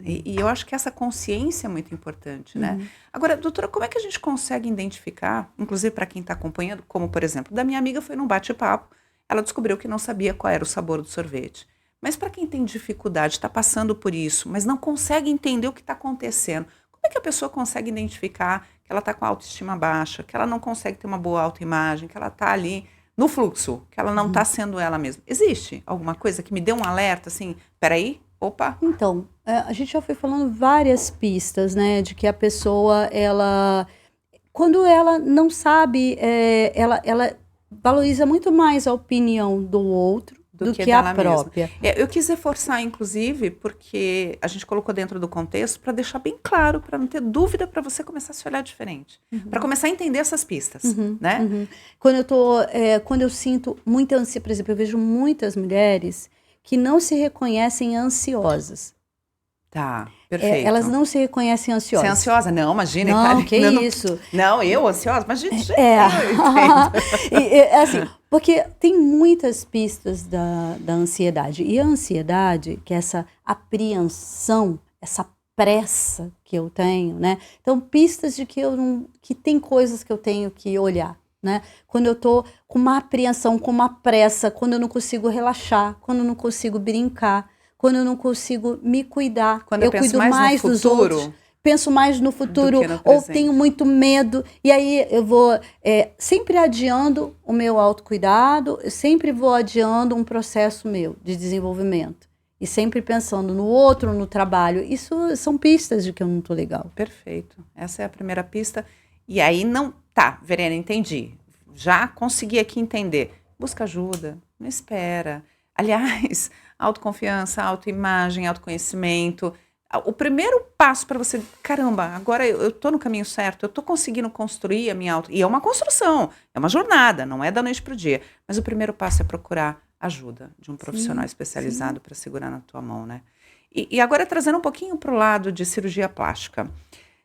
E eu acho que essa consciência é muito importante, né? Agora, doutora, como é que a gente consegue identificar, inclusive para quem está acompanhando, como, por exemplo, da minha amiga foi num bate-papo, ela descobriu que não sabia qual era o sabor do sorvete. Mas para quem tem dificuldade, está passando por isso, mas não consegue entender o que está acontecendo, como é que a pessoa consegue identificar que ela está com a autoestima baixa, que ela não consegue ter uma boa autoimagem, que ela está ali no fluxo, que ela não está sendo ela mesma? Existe alguma coisa que me dê um alerta, assim, peraí, opa? Então, a gente já foi falando várias pistas, né, de que a pessoa, quando ela não sabe, ela valoriza muito mais a opinião do outro do que a própria. Eu quis reforçar, inclusive, porque a gente colocou dentro do contexto para deixar bem claro, para não ter dúvida, para você começar a se olhar diferente. Para começar a entender essas pistas, né? Quando eu sinto muita ansiedade, por exemplo, eu vejo muitas mulheres que não se reconhecem ansiosas. Tá, perfeito. Elas não se reconhecem ansiosas. Você é ansiosa? Não, imagina. Não, Karina, que isso. Não, eu ansiosa? Mas, gente, É. eu entendo. Assim, porque tem muitas pistas da ansiedade. E a ansiedade, que é essa apreensão, essa pressa que eu tenho, né? Então, pistas de que tem coisas que eu tenho que olhar, né? Quando eu tô com uma apreensão, com uma pressa, quando eu não consigo relaxar, quando eu não consigo brincar, quando eu não consigo me cuidar, Quando eu penso cuido mais no dos futuro outros, penso mais no futuro, do que no ou presente. tenho muito medo, e aí eu vou sempre adiando o meu autocuidado, eu sempre vou adiando um processo meu de desenvolvimento. E sempre pensando no outro, no trabalho. Isso são pistas de que eu não tô legal. Perfeito. Essa é a primeira pista. E aí não... Tá, Verena, entendi. Já consegui aqui entender. Busca ajuda, não espera. Aliás, autoconfiança, autoimagem, autoconhecimento. O primeiro passo para você... Caramba, agora eu tô no caminho certo, eu tô conseguindo construir a minha auto... E é uma construção, é uma jornada, não é da noite pro dia. Mas o primeiro passo é procurar ajuda de um profissional especializado para segurar na tua mão, né? E agora trazendo um pouquinho para o lado de cirurgia plástica.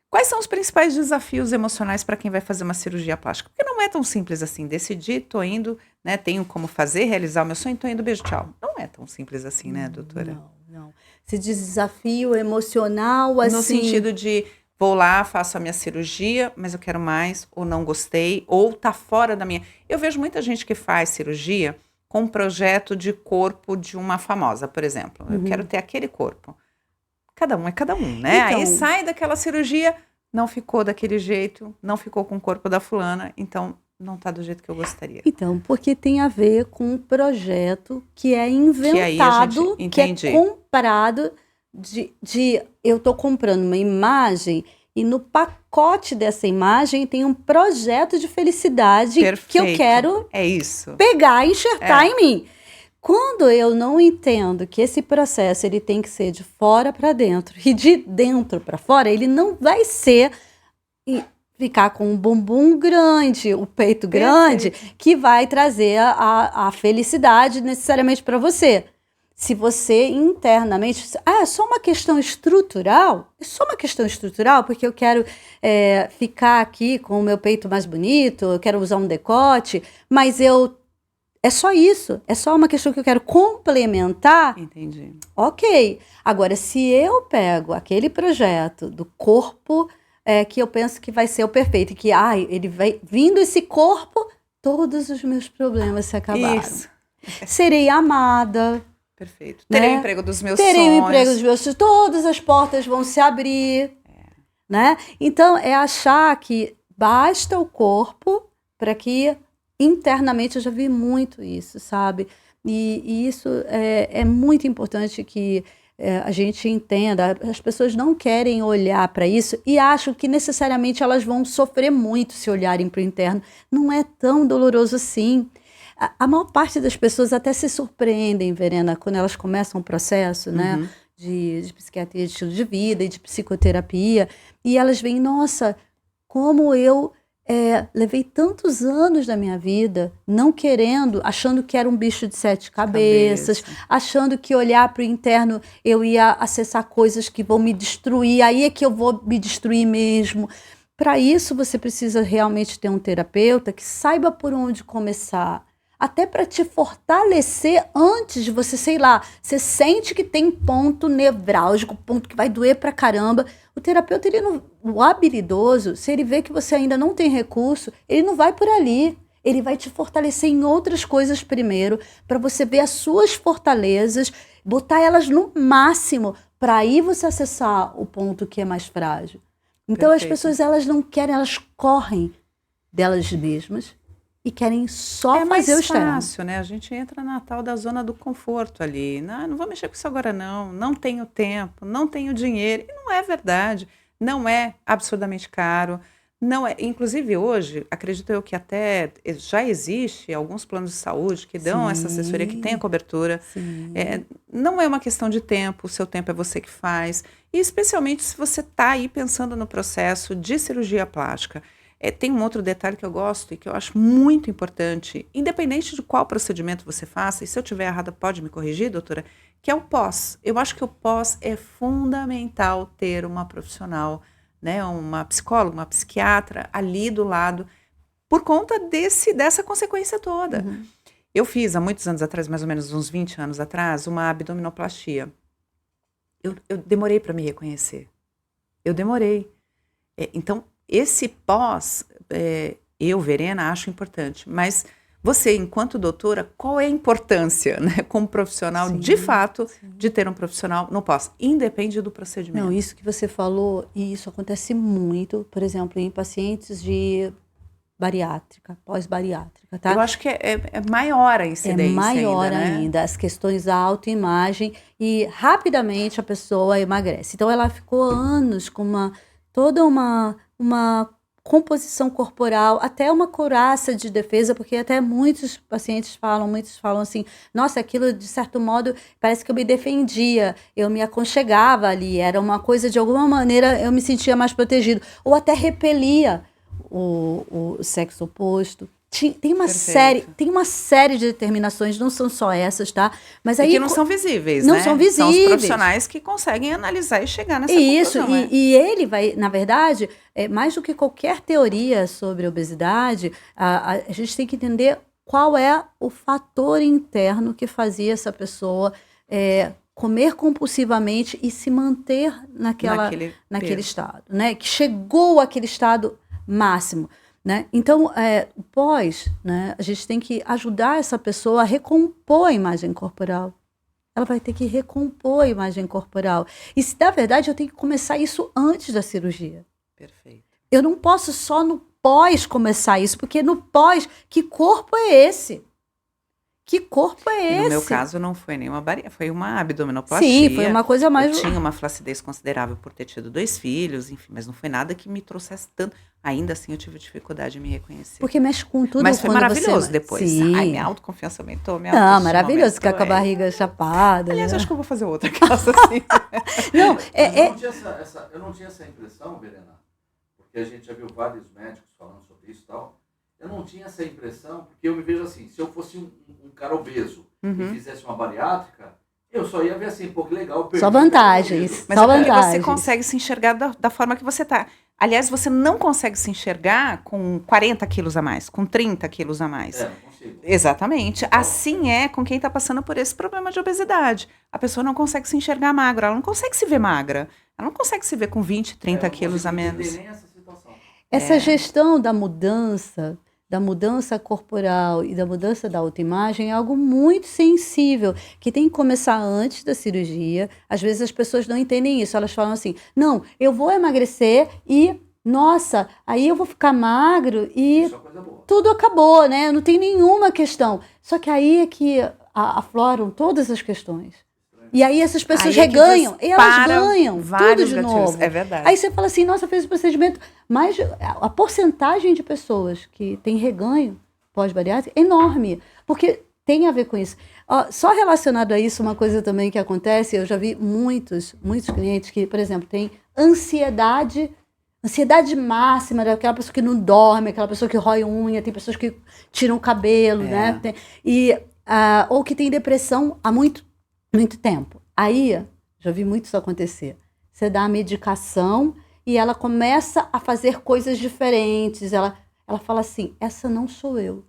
Quais são os principais desafios emocionais para quem vai fazer uma cirurgia plástica? Porque não é tão simples assim. Decidi, tô indo, né? Tenho como fazer, realizar o meu sonho, tô indo, beijo, tchau. Não é tão simples assim, né, doutora? Não. Esse desafio emocional, assim... No sentido de, vou lá, faço a minha cirurgia, mas eu quero mais, ou não gostei, ou tá fora da minha... Eu vejo muita gente que faz cirurgia com um projeto de corpo de uma famosa, por exemplo. Eu quero ter aquele corpo. Cada um é cada um, né? Então, aí sai daquela cirurgia, não ficou daquele jeito, não ficou com o corpo da fulana, então não tá do jeito que eu gostaria. Então, porque tem a ver com um projeto que é inventado, que é comprado, eu tô comprando uma imagem e no pacote dessa imagem tem um projeto de felicidade que eu quero pegar e enxertar em mim. Quando eu não entendo que esse processo ele tem que ser de fora para dentro e de dentro para fora, ele não vai ser ficar com um bumbum grande, o peito grande, que vai trazer a felicidade necessariamente para você. Se você internamente... é só uma questão estrutural? É só uma questão estrutural, porque eu quero ficar aqui com o meu peito mais bonito, eu quero usar um decote, mas é só isso. É só uma questão que eu quero complementar. Entendi. Ok. Agora, se eu pego aquele projeto do corpo que eu penso que vai ser o perfeito, e que ele vai vindo esse corpo, todos os meus problemas se acabaram. Isso. Serei amada. Perfeito. Terei o emprego dos meus sonhos. Terei o emprego dos meus sonhos. Todas as portas vão se abrir. Né? Então, é achar que basta o corpo para que internamente eu já vi muito isso, sabe? E isso é muito importante que a gente entenda. As pessoas não querem olhar para isso e acham que necessariamente elas vão sofrer muito se olharem para o interno. Não é tão doloroso assim. A maior parte das pessoas até se surpreendem, Verena, quando elas começam um processo, né, de psiquiatria de estilo de vida e de psicoterapia, e elas veem, nossa, como eu levei tantos anos da minha vida não querendo, achando que era um bicho de 7 cabeças, achando que olhar para o interno eu ia acessar coisas que vão me destruir, aí é que eu vou me destruir mesmo. Para isso você precisa realmente ter um terapeuta que saiba por onde começar, até para te fortalecer antes de você, sei lá, você sente que tem ponto nevrálgico, ponto que vai doer pra caramba. O terapeuta, o habilidoso, se ele vê que você ainda não tem recurso, ele não vai por ali. Ele vai te fortalecer em outras coisas primeiro, para você ver as suas fortalezas, botar elas no máximo, para aí você acessar o ponto que é mais frágil. Então as pessoas, elas não querem, elas correm delas mesmas, e querem só fazer o externo. É mais fácil, né? A gente entra na tal da zona do conforto ali. Não vou mexer com isso agora não tenho tempo, não tenho dinheiro. E não é verdade. Não é absurdamente caro. Não é. Inclusive hoje, acredito eu que até já existe alguns planos de saúde que dão essa assessoria, que tem a cobertura. Não é uma questão de tempo, o seu tempo é você que faz. E especialmente se você está aí pensando no processo de cirurgia plástica. Tem um outro detalhe que eu gosto e que eu acho muito importante, independente de qual procedimento você faça, e se eu estiver errada pode me corrigir, doutora, que é o pós. Eu acho que o pós é fundamental ter uma profissional, né, uma psicóloga, uma psiquiatra ali do lado, por conta dessa consequência toda. Uhum. Eu fiz há muitos anos atrás, mais ou menos uns 20 anos atrás, uma abdominoplastia. Eu demorei para me reconhecer. Eu demorei. Então, esse pós, eu, Verena, acho importante. Mas você, enquanto doutora, qual é a importância, né, como profissional, Sim, de fato, sim. de ter um profissional no pós? Independe do procedimento. Não, isso que você falou, e isso acontece muito, por exemplo, em pacientes de bariátrica, pós-bariátrica, tá? Eu acho que é maior a incidência maior ainda, né? ainda, as questões da autoimagem, e rapidamente a pessoa emagrece. Então ela ficou anos com toda uma composição corporal, até uma couraça de defesa, porque até muitos falam assim, nossa, aquilo de certo modo parece que eu me defendia, eu me aconchegava ali, era uma coisa, de alguma maneira eu me sentia mais protegido, ou até repelia o sexo oposto. Tem uma série de determinações, não são só essas, tá? Mas aí que não são visíveis, não né? são visíveis. São os profissionais que conseguem analisar e chegar nessa conclusão. E ele vai, na verdade, mais do que qualquer teoria sobre obesidade, a gente tem que entender qual é o fator interno que fazia essa pessoa comer compulsivamente e se manter naquele estado, né? Que chegou àquele estado máximo, né? Então, o pós, né, a gente tem que ajudar essa pessoa a recompor a imagem corporal. Ela vai ter que recompor a imagem corporal. E, na verdade, eu tenho que começar isso antes da cirurgia. Perfeito. Eu não posso só no pós começar isso, porque no pós, que corpo é esse? Que corpo é esse? No meu caso, não foi nenhuma bariátrica, foi uma abdominoplastia. Sim, foi uma coisa mais... Eu tinha uma flacidez considerável por ter tido 2 filhos, enfim, mas não foi nada que me trouxesse tanto. Ainda assim, eu tive dificuldade em me reconhecer. Porque mexe com tudo. Mas foi maravilhoso depois. Sim. Ai, minha autoconfiança aumentou, minha Não, autoestima maravilhoso, ficar aumentou, com a barriga chapada. Aliás, né? acho que eu vou fazer outra casa assim. Não, eu não tinha essa impressão, Verena, porque a gente já viu vários médicos falando sobre isso e tal. Eu não tinha essa impressão, porque eu me vejo assim, se eu fosse um cara obeso e fizesse uma bariátrica, eu só ia ver assim, pô, que legal. Só vantagens. Mas só é porque vantagens. você consegue se enxergar da forma que você tá. Aliás, você não consegue se enxergar com 40 quilos a mais, com 30 quilos a mais. Não consigo. Exatamente. Assim é com quem está passando por esse problema de obesidade. A pessoa não consegue se enxergar magra, ela não consegue se ver magra. Ela não consegue se ver com 20, 30 quilos a menos. Nem essa situação. Essa gestão da mudança corporal e da mudança da autoimagem é algo muito sensível, que tem que começar antes da cirurgia. Às vezes as pessoas não entendem isso, elas falam assim, não, eu vou emagrecer e, nossa, aí eu vou ficar magro e Isso é coisa boa. tudo acabou, né? Não tem nenhuma questão. Só que aí é que afloram todas as questões. E aí essas pessoas reganham, e elas ganham tudo de novo. É verdade. Aí você fala assim, nossa, fez o procedimento, mas a porcentagem de pessoas que tem reganho pós-bariátrica é enorme, porque tem a ver com isso. Só relacionado a isso, uma coisa também que acontece, eu já vi muitos clientes que, por exemplo, têm ansiedade máxima, daquela pessoa que não dorme, aquela pessoa que rói unha, tem pessoas que tiram o cabelo, né? Ou que tem depressão há muito tempo. Aí, já vi muito isso acontecer. Você dá a medicação e ela começa a fazer coisas diferentes. Ela fala assim, essa não sou eu.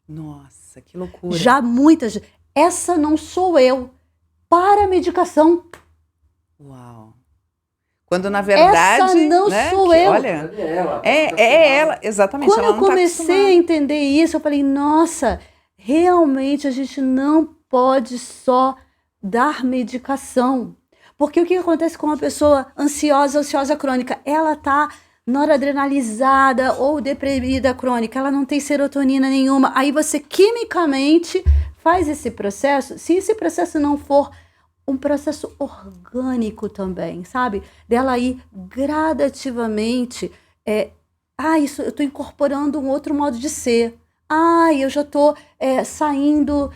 Nossa, que loucura. Já muitas, essa não sou eu. Para a medicação. Uau. Quando na verdade... Essa não sou eu. Olha, é ela, exatamente. Quando ela eu não comecei a entender isso, eu falei, nossa, realmente a gente não pode só dar medicação. Porque o que acontece com uma pessoa ansiosa crônica? Ela está noradrenalizada ou deprimida crônica, ela não tem serotonina nenhuma. Aí você quimicamente faz esse processo. Se esse processo não for um processo orgânico também, sabe? Dela ir gradativamente, isso, eu estou incorporando um outro modo de ser. Eu já estou saindo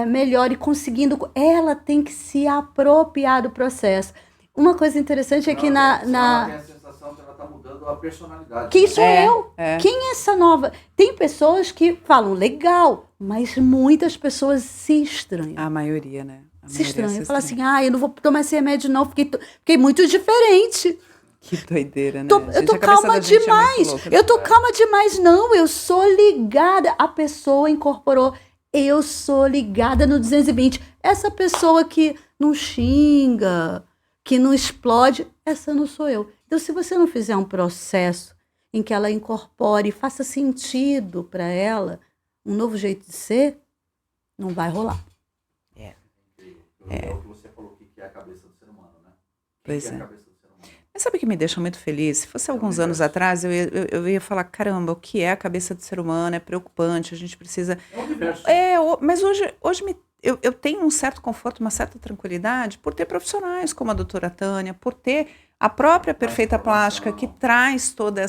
melhor e conseguindo. Ela tem que se apropriar do processo. Uma coisa interessante é que Ela tem a sensação que ela está mudando a personalidade. Quem sou eu? Quem é essa nova? Tem pessoas que falam legal, mas muitas pessoas se estranham. A maioria, né? Se estranha. Fala assim, eu não vou tomar esse remédio não, fiquei muito diferente. Que doideira, né? Eu tô calma demais. Eu tô calma demais. Não, eu sou ligada. A pessoa incorporou. Eu sou ligada no 220. Essa pessoa que não xinga, que não explode, essa não sou eu. Então, se você não fizer um processo em que ela incorpore e faça sentido para ela, um novo jeito de ser, não vai rolar. É o que você falou, o que é a cabeça do ser humano, né? Pois é. é. Mas sabe o que me deixa muito feliz? Se fosse alguns anos atrás, eu ia falar, caramba, o que é a cabeça do ser humano? É preocupante, a gente precisa... É o universo. Mas hoje eu tenho um certo conforto, uma certa tranquilidade por ter profissionais como a doutora Tânia, por ter a própria Perfeita Plástica, que traz toda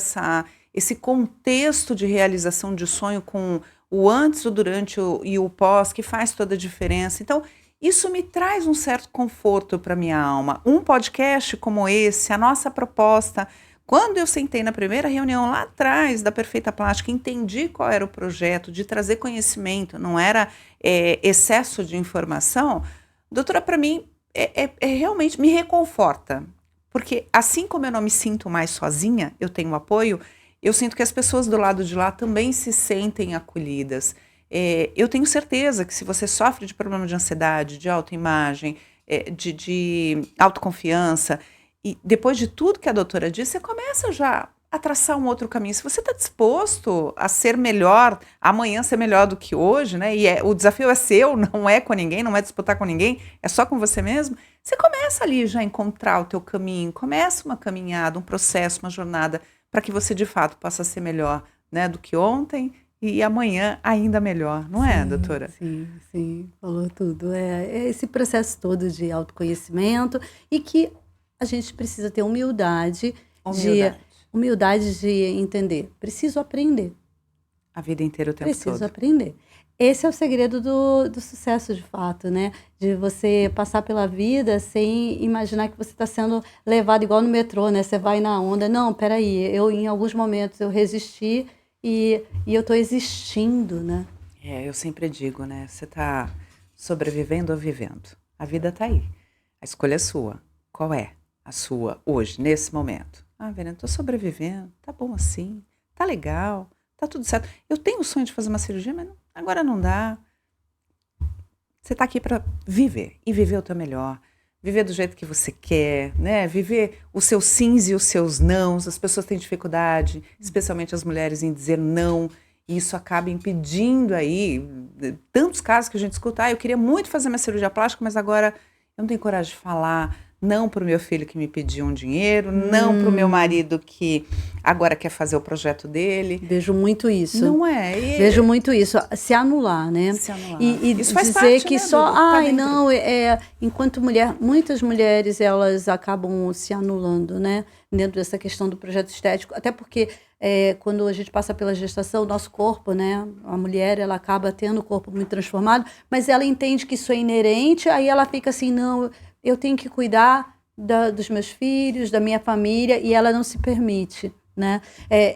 esse contexto de realização de sonho com o antes, o durante e o pós, que faz toda a diferença. Então, isso me traz um certo conforto para minha alma. Um podcast como esse, a nossa proposta, quando eu sentei na primeira reunião lá atrás da Perfeita Plástica, entendi qual era o projeto, de trazer conhecimento, não era excesso de informação, doutora, para mim, realmente me reconforta. Porque assim como eu não me sinto mais sozinha, eu tenho apoio, eu sinto que as pessoas do lado de lá também se sentem acolhidas. Eu tenho certeza que se você sofre de problema de ansiedade, de autoimagem, de autoconfiança, e depois de tudo que a doutora disse, você começa já a traçar um outro caminho. Se você está disposto a ser melhor, amanhã ser melhor do que hoje, né? E o desafio é seu, não é com ninguém, não é disputar com ninguém, é só com você mesmo. Você começa ali já a encontrar o teu caminho, começa uma caminhada, um processo, uma jornada, para que você de fato possa ser melhor, né, do que ontem e amanhã ainda melhor, não é, doutora? Sim, falou tudo. É esse processo todo de autoconhecimento e que a gente precisa ter humildade de entender. Preciso aprender. A vida inteira, o tempo todo. Preciso aprender. Esse é o segredo do sucesso, de fato, né? De você passar pela vida sem imaginar que você está sendo levado igual no metrô, né? Você vai na onda. Não, peraí, em alguns momentos eu resisti e eu estou existindo, né? Eu sempre digo, né? Você está sobrevivendo ou vivendo. A vida está aí. A escolha é sua. Qual é a sua hoje, nesse momento? Verena, estou sobrevivendo. Tá bom assim. Tá legal. Tá tudo certo. Eu tenho o sonho de fazer uma cirurgia, mas agora não dá. Você está aqui para viver. E viver o teu melhor. Viver do jeito que você quer, né? Viver os seus sims e os seus nãos. As pessoas têm dificuldade, especialmente as mulheres, em dizer não. E isso acaba impedindo aí tantos casos que a gente escuta. Eu queria muito fazer uma cirurgia plástica, mas agora eu não tenho coragem de falar. Não para o meu filho que me pediu um dinheiro, não para o meu marido que agora quer fazer o projeto dele. Vejo muito isso. Não é? Vejo muito isso. Se anular, né? Se anular. E isso faz dizer parte, que né, só... não, enquanto mulher, muitas mulheres, elas acabam se anulando, né? Dentro dessa questão do projeto estético. Até porque quando a gente passa pela gestação, o nosso corpo, né? A mulher, ela acaba tendo o corpo muito transformado, mas ela entende que isso é inerente, aí ela fica assim, não... Eu tenho que cuidar dos meus filhos, da minha família, e ela não se permite, né?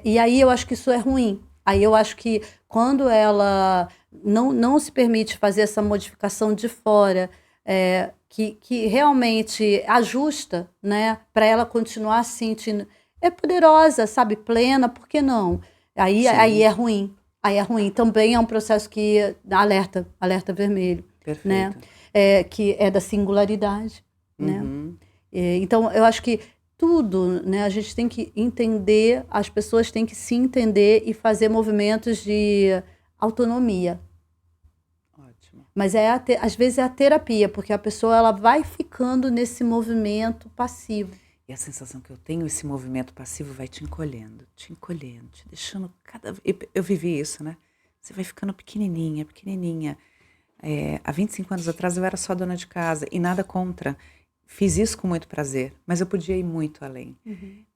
E aí eu acho que isso é ruim. Aí eu acho que quando ela não se permite fazer essa modificação de fora, que realmente ajusta, né? Para ela continuar se sentindo... É poderosa, sabe? Plena, por que não? Aí é ruim. Aí é ruim. Também é um processo que alerta vermelho. Perfeito. Né? Que é da singularidade, né? Então, eu acho que tudo, né, a gente tem que entender, as pessoas têm que se entender e fazer movimentos de autonomia. Ótimo. Mas às vezes é a terapia, porque a pessoa ela vai ficando nesse movimento passivo. E a sensação que eu tenho, esse movimento passivo vai te encolhendo, te deixando cada vez... Eu vivi isso, né? Você vai ficando pequenininha. Há 25 anos atrás eu era só dona de casa e nada contra. Fiz isso com muito prazer, mas eu podia ir muito além.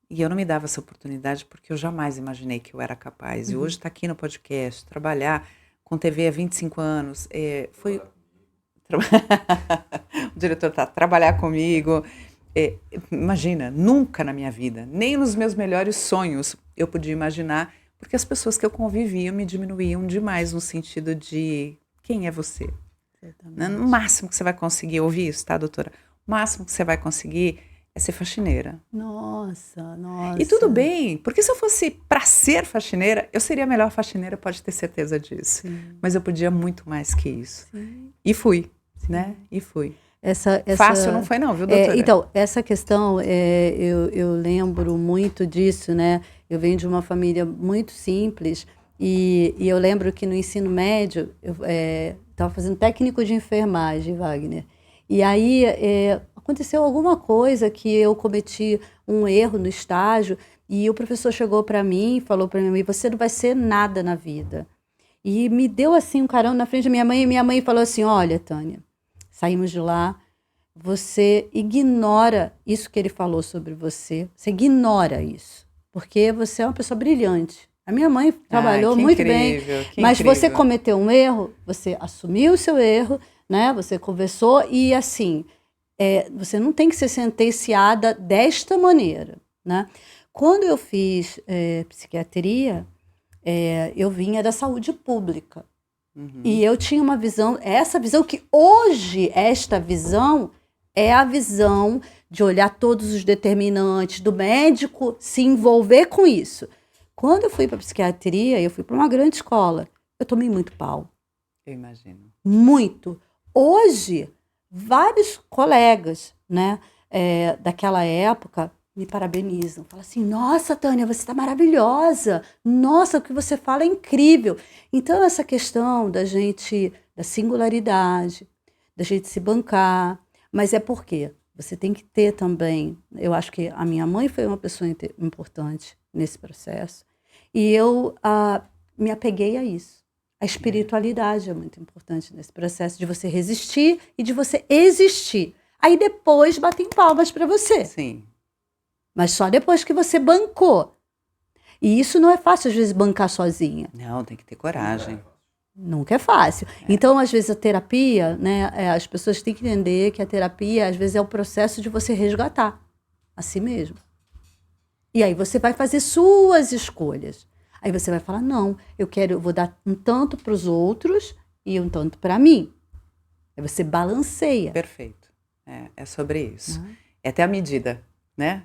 E eu não me dava essa oportunidade porque eu jamais imaginei que eu era capaz. E hoje estar aqui no podcast, trabalhar com TV há 25 anos, foi... o diretor trabalhar comigo. Imagina, nunca na minha vida, nem nos meus melhores sonhos eu podia imaginar, porque as pessoas que eu convivia me diminuíam demais no sentido de... Quem é você? Né? No máximo que você vai conseguir ouvir isso, tá, doutora? O máximo que você vai conseguir é ser faxineira. Nossa, nossa. E tudo bem, porque se eu fosse para ser faxineira, eu seria a melhor faxineira, pode ter certeza disso. Sim. Mas eu podia muito mais que isso. Sim. E fui, né? E fui. Essa... Fácil não foi não, viu, doutora? Então, essa questão, eu lembro muito disso, né? Eu venho de uma família muito simples e eu lembro que no ensino médio, eu estava fazendo técnico de enfermagem, Wagner. E aí aconteceu alguma coisa que eu cometi um erro no estágio e o professor chegou para mim e falou para mim, você não vai ser nada na vida. E me deu assim um carão na frente da minha mãe e minha mãe falou assim, olha, Tânia, saímos de lá, você ignora isso que ele falou sobre você, você ignora isso, porque você é uma pessoa brilhante. A minha mãe trabalhou muito bem, mas você cometeu um erro, você assumiu o seu erro, né? Você conversou e assim, você não tem que ser sentenciada desta maneira, né? Quando eu fiz psiquiatria, eu vinha da saúde pública. Uhum. E eu tinha uma visão, essa visão que hoje, esta visão é a visão de olhar todos os determinantes, do médico se envolver com isso. Quando eu fui para psiquiatria, eu fui para uma grande escola, eu tomei muito pau. Eu imagino. Muito. Hoje, vários colegas, né, daquela época me parabenizam. Falam assim, nossa, Tânia, você está maravilhosa. Nossa, o que você fala é incrível. Então, essa questão da singularidade, da gente se bancar, mas é porque você tem que ter também, eu acho que a minha mãe foi uma pessoa importante nesse processo, e eu me apeguei a isso. A espiritualidade é muito importante nesse processo de você resistir e de você existir. Aí depois batem palmas para você. Sim. Mas só depois que você bancou. E isso não é fácil, às vezes, bancar sozinha. Não, tem que ter coragem. Nunca é fácil. Então, às vezes, a terapia, né, as pessoas têm que entender que a terapia, às vezes, é o processo de você resgatar a si mesmo. E aí você vai fazer suas escolhas. Aí você vai falar, não, eu vou dar um tanto para os outros e um tanto para mim. Aí você balanceia. Perfeito. É sobre isso. É até a medida, né?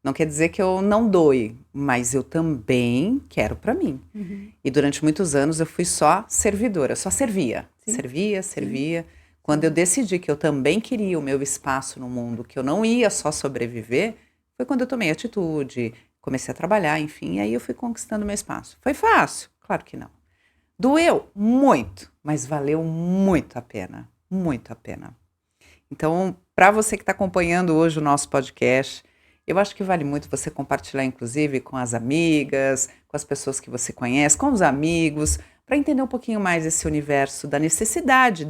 Não quer dizer que eu não doe, mas eu também quero para mim. Uhum. E durante muitos anos eu fui só servidora, só servia. Sim. Servia. Sim. Quando eu decidi que eu também queria o meu espaço no mundo, que eu não ia só sobreviver, foi quando eu tomei atitude, comecei a trabalhar, enfim, e aí eu fui conquistando meu espaço. Foi fácil? Claro que não. Doeu muito, mas valeu muito a pena. Muito a pena. Então, para você que está acompanhando hoje o nosso podcast, eu acho que vale muito você compartilhar, inclusive, com as amigas, com as pessoas que você conhece, com os amigos, para entender um pouquinho mais esse universo da necessidade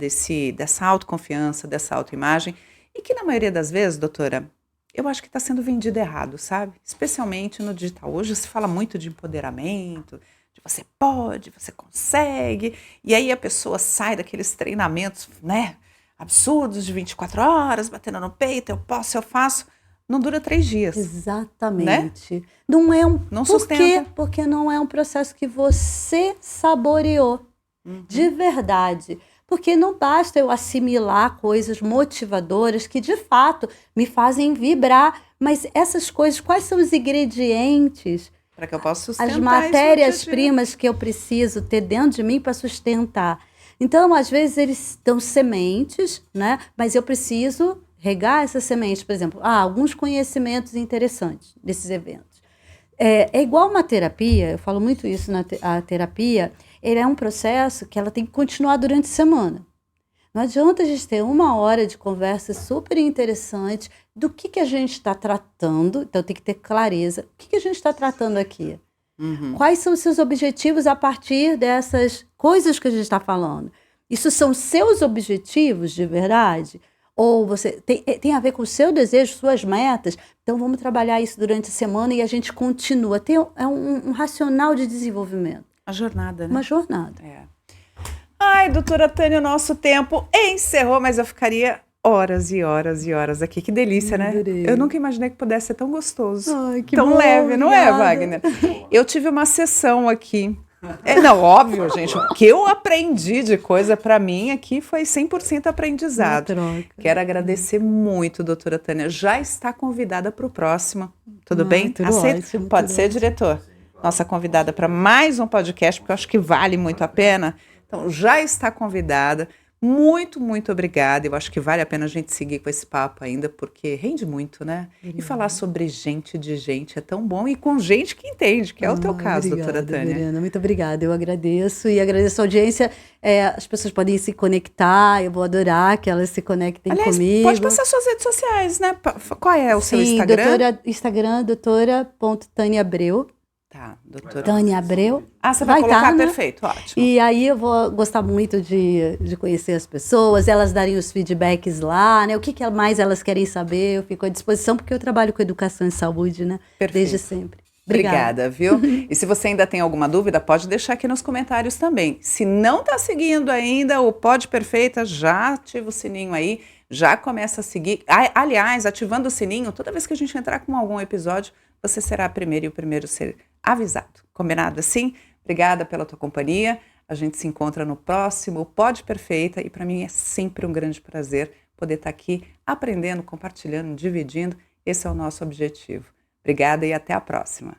dessa autoconfiança, dessa autoimagem, e que na maioria das vezes, doutora, eu acho que está sendo vendido errado, sabe? Especialmente no digital. Hoje se fala muito de empoderamento, de você pode, você consegue, e aí a pessoa sai daqueles treinamentos, né, absurdos de 24 horas, batendo no peito, eu posso, eu faço. Não dura 3 dias. Exatamente. Né? Não é um... Não Por sustenta. quê? Porque não é um processo que você saboreou. Uhum. De verdade. Porque não basta eu assimilar coisas motivadoras que, de fato, me fazem vibrar. Mas essas coisas, quais são os ingredientes? Para que eu possa sustentar. As matérias-primas que eu preciso ter dentro de mim para sustentar. Então, às vezes, eles dão sementes, né? Mas eu preciso regar essas sementes, por exemplo, alguns conhecimentos interessantes desses eventos. É igual uma terapia, eu falo muito isso a terapia, ele é um processo que ela tem que continuar durante a semana. Não adianta a gente ter 1 hora de conversa super interessante do que a gente está tratando, então tem que ter clareza. O que a gente está tratando aqui? Uhum. Quais são os seus objetivos a partir dessas coisas que a gente está falando? Isso são seus objetivos de verdade? Ou você tem a ver com o seu desejo, suas metas? Então vamos trabalhar isso durante a semana e a gente continua. É um racional de desenvolvimento. Uma jornada, né? Uma jornada. Ai, doutora Tânia, o nosso tempo encerrou, mas eu ficaria horas e horas e horas aqui. Que delícia, né? Eu nunca imaginei que pudesse ser tão gostoso. Ai, que tão bom, leve, não obrigada. É, Wagner? Eu tive uma sessão aqui Não, óbvio, gente. O que eu aprendi de coisa para mim aqui foi 100% aprendizado. Quero agradecer muito, doutora Tânia. Já está convidada para o próximo. Tudo bem? Aceita? Ótimo, Pode ser, diretor? Nossa convidada para mais um podcast, porque eu acho que vale muito a pena. Então, já está convidada. Muito, muito obrigada. Eu acho que vale a pena a gente seguir com esse papo ainda, porque rende muito, né? E falar sobre gente de gente é tão bom e com gente que entende, que é o teu caso, obrigada, doutora Tânia. Verena, muito obrigada. Eu agradeço e agradeço a audiência. As pessoas podem se conectar, eu vou adorar que elas se conectem comigo. Pode passar suas redes sociais, né? Qual é o seu Instagram? Instagram, doutora.taniaabreu. Tá, doutora. Tânia Abreu. Você vai colocar, né? Perfeito, ótimo. E aí eu vou gostar muito de conhecer as pessoas, elas darem os feedbacks lá, né? O que mais elas querem saber, eu fico à disposição, porque eu trabalho com educação e saúde, né? Perfeito. Desde sempre. Obrigada, viu? E se você ainda tem alguma dúvida, pode deixar aqui nos comentários também. Se não está seguindo ainda o Pod Perfeita, já ativa o sininho aí, já começa a seguir. Aliás, ativando o sininho, toda vez que a gente entrar com algum episódio, você será a primeira e o primeiro a ser avisado. Combinado assim? Obrigada pela tua companhia. A gente se encontra no próximo Pod Perfeita e para mim é sempre um grande prazer poder estar aqui aprendendo, compartilhando, dividindo. Esse é o nosso objetivo. Obrigada e até a próxima.